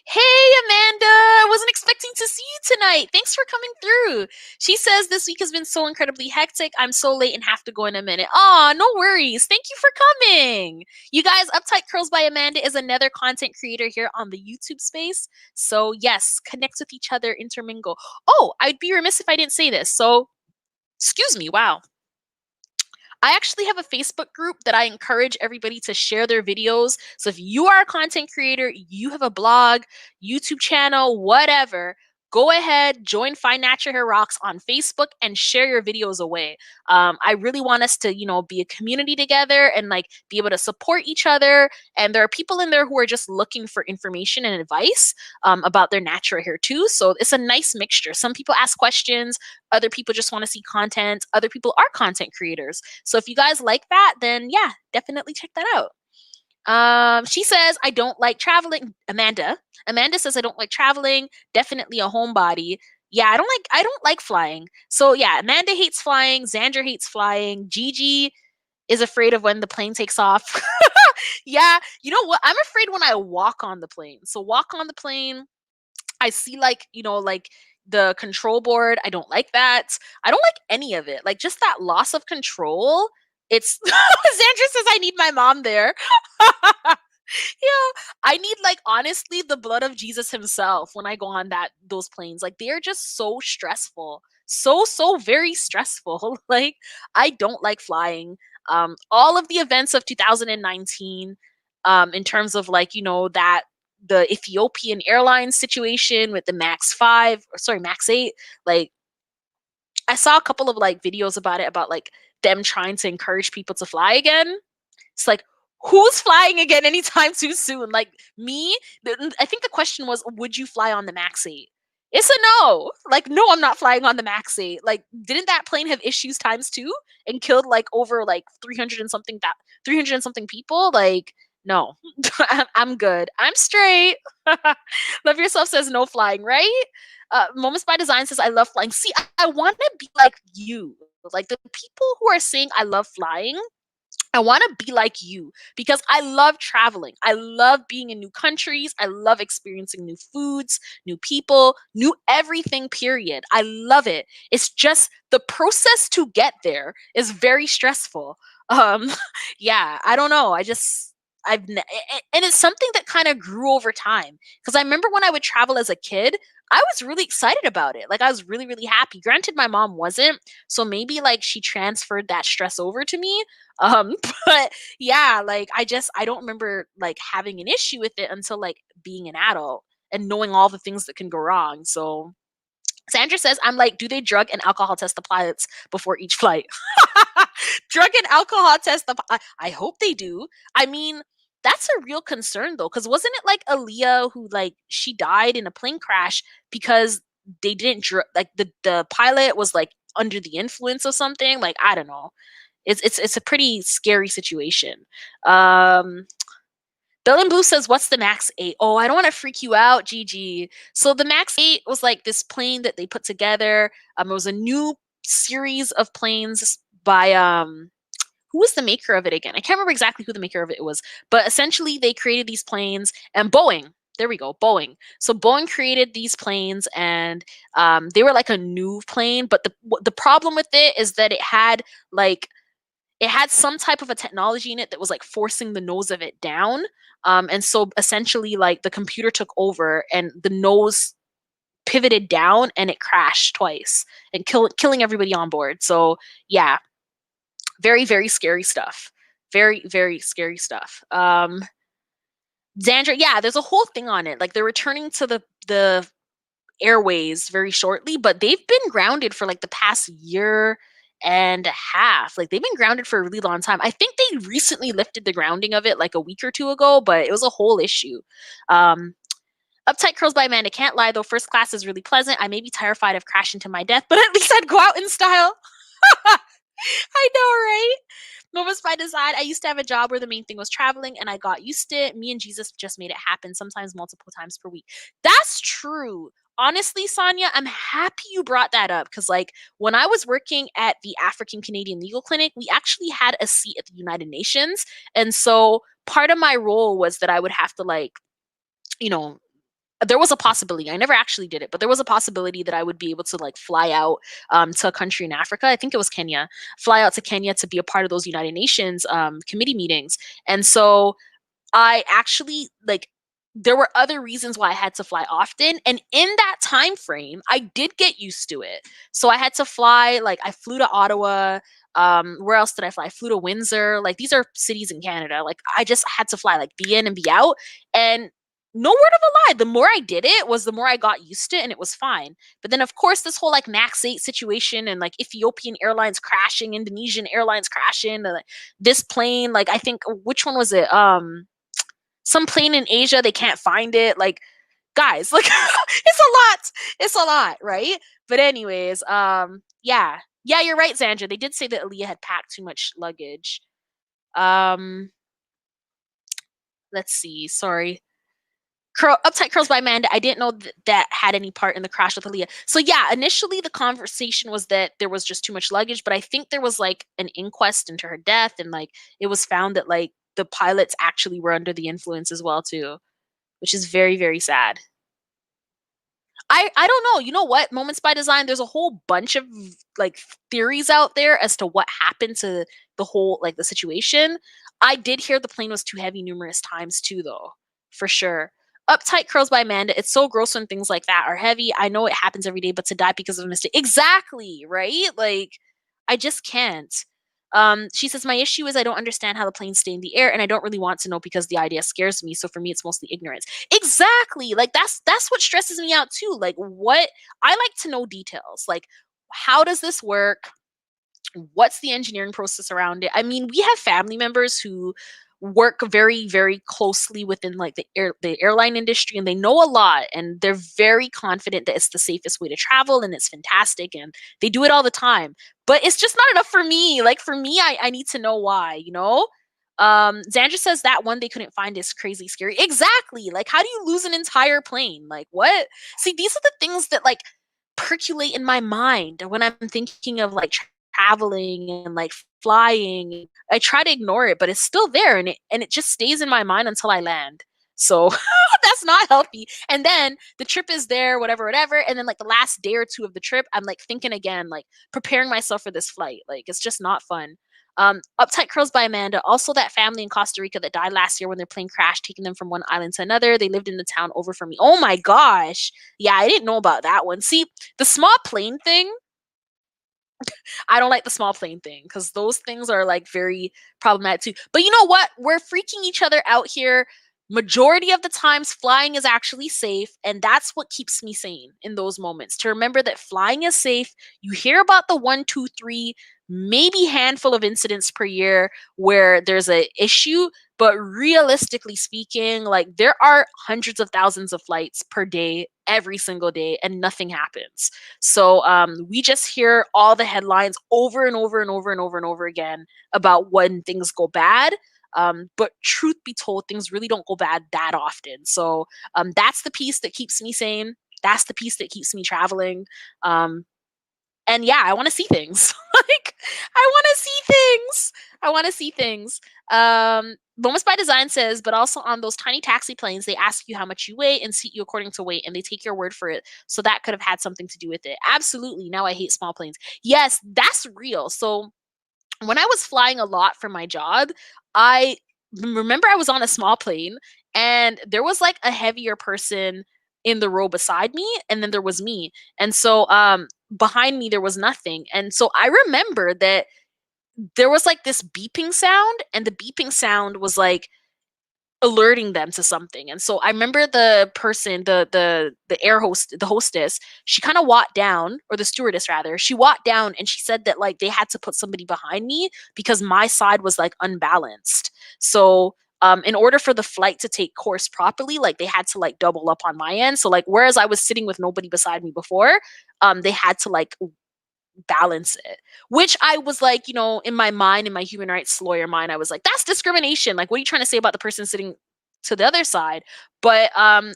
Hey, Amanda, I wasn't expecting to see you tonight. Thanks for coming through. She says this week has been so incredibly hectic. I'm so late and have to go in a minute. Aw, no worries. Thank you for coming. You guys, Uptight Curls by Amanda is another content creator here on the YouTube space. So yes, connect with each other, intermingle. Oh, I'd be remiss if I didn't say this. So, excuse me, wow. I actually have a Facebook group that I encourage everybody to share their videos. So if you are a content creator, you have a blog, YouTube channel, whatever, go ahead, join Find Natural Hair Rocks on Facebook and share your videos away. I really want us to, be a community together and like be able to support each other. And there are people in there who are just looking for information and advice about their natural hair too. So it's a nice mixture. Some people ask questions, other people just want to see content, other people are content creators. So if you guys like that, then yeah, definitely check that out. She says, I don't like traveling. Amanda says, I don't like traveling. Definitely a homebody. Yeah, I don't like flying. So yeah, Amanda hates flying. Xandra hates flying. Gigi is afraid of when the plane takes off. Yeah, you know what? I'm afraid when I walk on the plane. So walk on the plane, I see like, like the control board. I don't like that. I don't like any of it. Like just that loss of control. It's Xandra says I need my mom there. Yeah, I need like honestly the blood of Jesus himself when I go on those planes. Like they are just so stressful. So very stressful. Like I don't like flying. All of the events of 2019 in terms of like, that the Ethiopian Airlines situation with the Max 8, like I saw a couple of like videos about it about like them trying to encourage people to fly again. It's like, who's flying again anytime too soon? Like me? I think the question was, would you fly on the Max 8? It's a no. Like, no, I'm not flying on the Max 8. Like, didn't that plane have issues times two and killed like over like 300 and something people? Like, no, I'm good. I'm straight. Love Yourself says no flying, right? Moments by Design says I love flying. See, I want to be like you. Like the people who are saying I love flying, I want to be like you because I love traveling. I love being in new countries. I love experiencing new foods, new people, new everything, period. I love it. It's just the process to get there is very stressful. Um, yeah, I don't know. And it's something that kind of grew over time because I remember when I would travel as a kid, I was really excited about it. Like I was really, really happy. Granted, my mom wasn't. So maybe like she transferred that stress over to me. Um, but yeah, like I don't remember like having an issue with it until like being an adult and knowing all the things that can go wrong. So Sandra says, I'm like, do they drug and alcohol test the pilots before each flight? Drug and alcohol test I hope they do. I mean, that's a real concern though, because wasn't it like Aaliyah who like she died in a plane crash because they didn't like the pilot was like under the influence of something? Like, I don't know. It's a pretty scary situation. Bill and Blue says, what's the Max 8? Oh, I don't want to freak you out, Gigi. So the Max 8 was like this plane that they put together. It was a new series of planes by who was the maker of it again? I can't remember exactly who the maker of it was, but essentially they created these planes and Boeing. There we go, Boeing. So Boeing created these planes and they were like a new plane, but the problem with it is that it had some type of a technology in it that was like forcing the nose of it down. And so essentially like the computer took over and the nose pivoted down and it crashed twice and killing everybody on board. So yeah, very, very scary stuff. Very, very scary stuff. Xandra, yeah, there's a whole thing on it. Like they're returning to the airways very shortly, but they've been grounded for like the past year and a half. Like they've been grounded for a really long time. I think they recently lifted the grounding of it like a week or two ago, but it was a whole issue. Uptight Curls by Amanda. Can't lie though, first class is really pleasant. I may be terrified of crashing to my death, but at least I'd go out in style. I know, right? Moments by Design. I used to have a job where the main thing was traveling and I got used to it. Me and Jesus just made it happen, sometimes multiple times per week. That's true. Honestly, Sonia, I'm happy you brought that up because, like, when I was working at the African Canadian Legal Clinic, we actually had a seat at the United Nations. And so part of my role was that I would have to, like, you know, there was a possibility. I never actually did it, but there was a possibility that I would be able to like fly out to a country in Africa. I think it was Kenya. Fly out to Kenya to be a part of those United Nations committee meetings. And so I actually like there were other reasons why I had to fly often. And in that time frame, I did get used to it. So I had to fly, like I flew to Ottawa. Where else did I fly? I flew to Windsor. Like these are cities in Canada. Like I just had to fly, like be in and be out. And no word of a lie. The more I did it was the more I got used to it and it was fine. But then of course this whole like Max 8 situation and like Ethiopian Airlines crashing, Indonesian Airlines crashing, and, like, this plane, like I think which one was it? Some plane in Asia, they can't find it. Like, guys, like it's a lot. It's a lot, right? But anyways, yeah. Yeah, you're right, Zandra. They did say that Aaliyah had packed too much luggage. Um, let's see. Sorry. Uptight Curls by Amanda. I didn't know that had any part in the crash with Aaliyah. So yeah, initially the conversation was that there was just too much luggage, but I think there was like an inquest into her death, and like it was found that like the pilots actually were under the influence as well too, which is very, very sad. I don't know. You know what? Moments by Design, there's a whole bunch of like theories out there as to what happened to the whole like the situation. I did hear the plane was too heavy numerous times too though. For sure. Uptight Curls by Amanda. It's so gross when things like that are heavy. I know it happens every day, but to die because of a mistake. Exactly, right? Like I just can't. She says, my issue is I don't understand how the planes stay in the air, and I don't really want to know because the idea scares me. So for me, it's mostly ignorance. Exactly. Like that's what stresses me out too. Like what I like to know details. Like how does this work? What's the engineering process around it? I mean, we have family members who work very, very closely within like the airline industry, and they know a lot, and they're very confident that it's the safest way to travel and it's fantastic, and they do it all the time. But it's just not enough for me. Like for me, I need to know why, you know? Xandra says that one they couldn't find is crazy scary. Exactly. Like, how do you lose an entire plane? Like, what? See, these are the things that like percolate in my mind when I'm thinking of like traveling and like flying. I try to ignore it, but it's still there, and it just stays in my mind until I land. So that's not healthy. And then the trip is there, whatever, whatever. And then like the last day or two of the trip, I'm like thinking again, like preparing myself for this flight. Like it's just not fun. Uptight Curls by Amanda. Also, that family in Costa Rica that died last year when their plane crashed, taking them from one island to another. They lived in the town over from me. Oh my gosh. Yeah, I didn't know about that one. See, the small plane thing, I don't like the small plane thing because those things are like very problematic too. But you know what? We're freaking each other out here. Majority of the times, flying is actually safe, and that's what keeps me sane in those moments. To remember that flying is safe. You hear about the one, two, three, maybe handful of incidents per year where there's a issue, but realistically speaking, like there are hundreds of thousands of flights per day, every single day, and nothing happens. So we just hear all the headlines over and over and over and over and over again about when things go bad. But truth be told, things really don't go bad that often. So that's the piece that keeps me sane. That's the piece that keeps me traveling. And yeah, I want to see things. Like I want to see things. I want to see things. Moments by Design says, but also on those tiny taxi planes, they ask you how much you weigh and seat you according to weight, and they take your word for it. So that could have had something to do with it. Absolutely. Now I hate small planes. Yes, that's real. So when I was flying a lot for my job, I remember I was on a small plane and there was like a heavier person in the row beside me, and then there was me. And so behind me there was nothing. And so I remember that there was like this beeping sound, and the beeping sound was like alerting them to something. And so I remember the person, the air host, the hostess, she kind of walked down, or the stewardess rather, she walked down and she said that like they had to put somebody behind me because my side was like unbalanced. So in order for the flight to take course properly, like they had to like double up on my end. So like whereas I was sitting with nobody beside me before, they had to like balance it, which I was like, you know, in my mind, in my human rights lawyer mind, I was like, that's discrimination. Like, what are you trying to say about the person sitting to the other side? But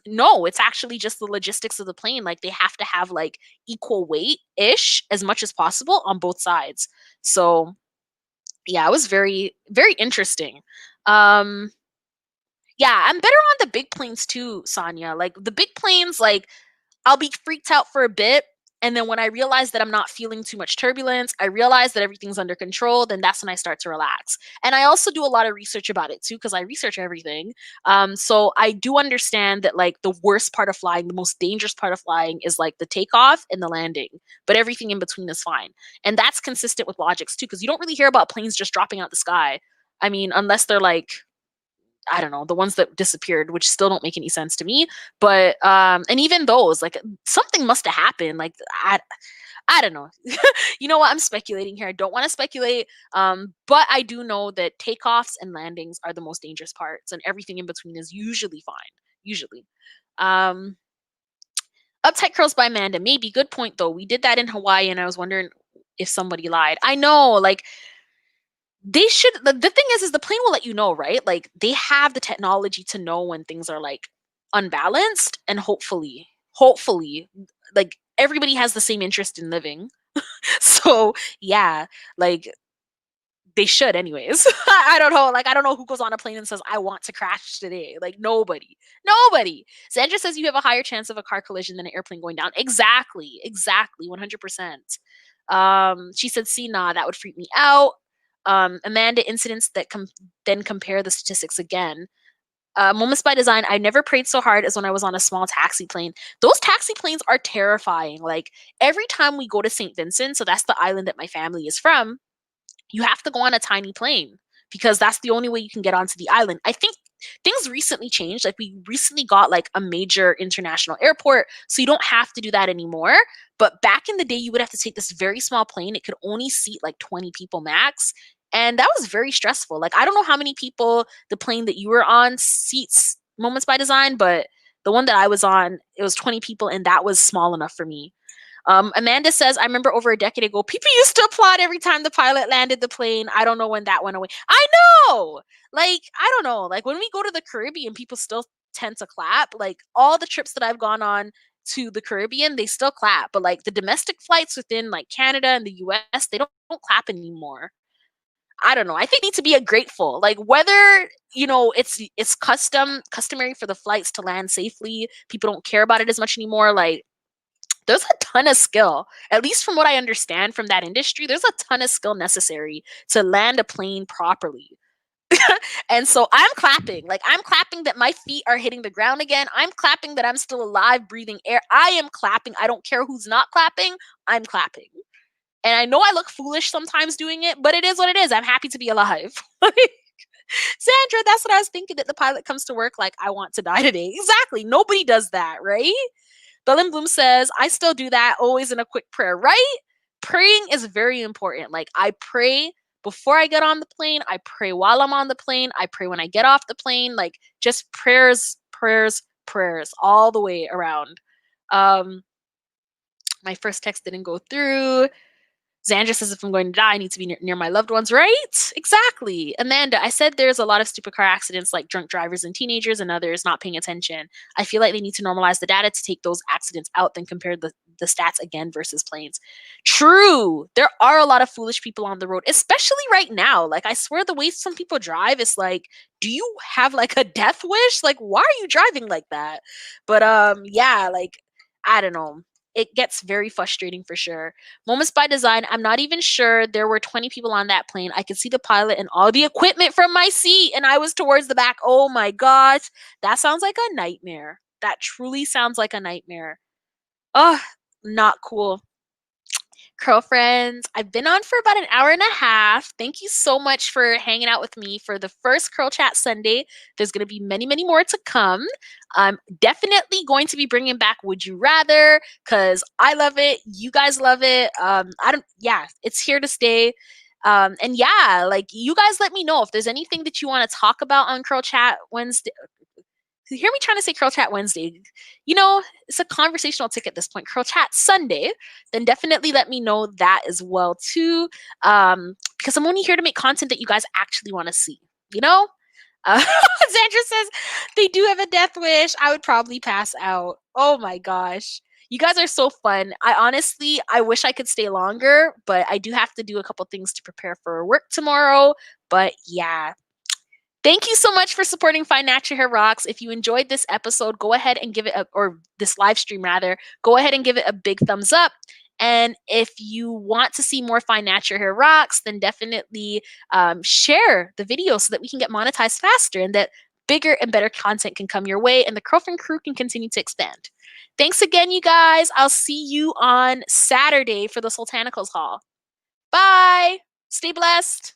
no, it's actually just the logistics of the plane. Like they have to have like equal weight ish as much as possible on both sides. So yeah, it was very, very interesting. um yeah, I'm better on the big planes too, Sonia. Like the big planes, like I'll be freaked out for a bit. And then when I realize that I'm not feeling too much turbulence, I realize that everything's under control, then that's when I start to relax. And I also do a lot of research about it too, because I research everything. So I do understand that like the worst part of flying, the most dangerous part of flying is like the takeoff and the landing, but everything in between is fine. And that's consistent with logics too, because you don't really hear about planes just dropping out the sky. I mean, unless they're like I don't know, the ones that disappeared, which still don't make any sense to me. But and even those, like something must have happened. Like I don't know. You know what? I'm speculating here. I don't want to speculate. But I do know that takeoffs and landings are the most dangerous parts, and everything in between is usually fine. Usually. Um, Uptight curls by Amanda. Maybe. Good point though. We did that in Hawaii, and I was wondering if somebody lied. I know, like they should. The thing is the plane will let you know, right? Like they have the technology to know when things are like unbalanced, and hopefully, like everybody has the same interest in living. So yeah, like they should anyways. I don't know. Like I don't know who goes on a plane and says, I want to crash today. Like nobody. Nobody. Sandra says you have a higher chance of a car collision than an airplane going down. Exactly. Exactly. 100%. She said, see, nah, that would freak me out. Amanda, incidents that then compare the statistics again. Moments by Design, I never prayed so hard as when I was on a small taxi plane. Those taxi planes are terrifying. Like every time we go to St. Vincent, so that's the island that my family is from, you have to go on a tiny plane because that's the only way you can get onto the island. I think things recently changed. Like we recently got like a major international airport, so you don't have to do that anymore. But back in the day, you would have to take this very small plane. It could only seat like 20 people max. And that was very stressful. Like I don't know how many people the plane that you were on seats Moments by Design, but the one that I was on, it was 20 people, and that was small enough for me. Amanda says, I remember over a decade ago, people used to applaud every time the pilot landed the plane. I don't know when that went away. I know. Like, I don't know. Like, when we go to the Caribbean, people still tend to clap. Like, all the trips that I've gone on to the Caribbean, they still clap. But, like, the domestic flights within, like, Canada and the US, they don't clap anymore. I don't know. I think they need to be a grateful. Like whether, it's customary for the flights to land safely, people don't care about it as much anymore. Like there's a ton of skill, at least from what I understand from that industry. There's a ton of skill necessary to land a plane properly. And so I'm clapping. Like I'm clapping that my feet are hitting the ground again. I'm clapping that I'm still alive, breathing air. I am clapping. I don't care who's not clapping. I'm clapping. And I know I look foolish sometimes doing it, but it is what it is. I'm happy to be alive. Sandra, that's what I was thinking, that the pilot comes to work like, I want to die today. Exactly. Nobody does that, right? Bellin Bloom says, I still do that, always in a quick prayer, right? Praying is very important. Like I pray before I get on the plane. I pray while I'm on the plane. I pray when I get off the plane. Like just prayers, prayers, prayers all the way around. My first text didn't go through. Xandra says, if I'm going to die, I need to be near my loved ones, right? Exactly. Amanda, I said there's a lot of stupid car accidents like drunk drivers and teenagers and others not paying attention. I feel like they need to normalize the data to take those accidents out, then compare the stats again versus planes. True. There are a lot of foolish people on the road, especially right now. Like, I swear the way some people drive is like, do you have like a death wish? Like, why are you driving like that? But yeah, like, I don't know. It gets very frustrating for sure. Moments by Design, I'm not even sure there were 20 people on that plane. I could see the pilot and all the equipment from my seat, and I was towards the back. Oh my gosh. That sounds like a nightmare. That truly sounds like a nightmare. Oh, not cool. Curlfriends, I've been on for about an hour and a half. Thank you so much for hanging out with me for the first Curl Chat Sunday. There's going to be many, many more to come. I'm definitely going to be bringing back Would You Rather because I love it. You guys love it. It's here to stay. And yeah, like you guys let me know if there's anything that you want to talk about on Curl Chat Wednesday. You hear me trying to say Curl Chat Wednesday? It's a conversational ticket at this point. Curl Chat Sunday, then definitely let me know that as well too. Because I'm only here to make content that you guys actually want to see. Sandra says they do have a death wish. I would probably pass out. Oh my gosh. You guys are so fun. I wish I could stay longer, but I do have to do a couple things to prepare for work tomorrow. But yeah. Thank you so much for supporting Find Natural Hair Rocks. If you enjoyed this episode, go ahead and give it or this live stream rather, go ahead and give it a big thumbs up. And if you want to see more Find Natural Hair Rocks, then definitely share the video so that we can get monetized faster and that bigger and better content can come your way and the Curlfriend crew can continue to expand. Thanks again, you guys. I'll see you on Saturday for the Sultanicals Haul. Bye. Stay blessed.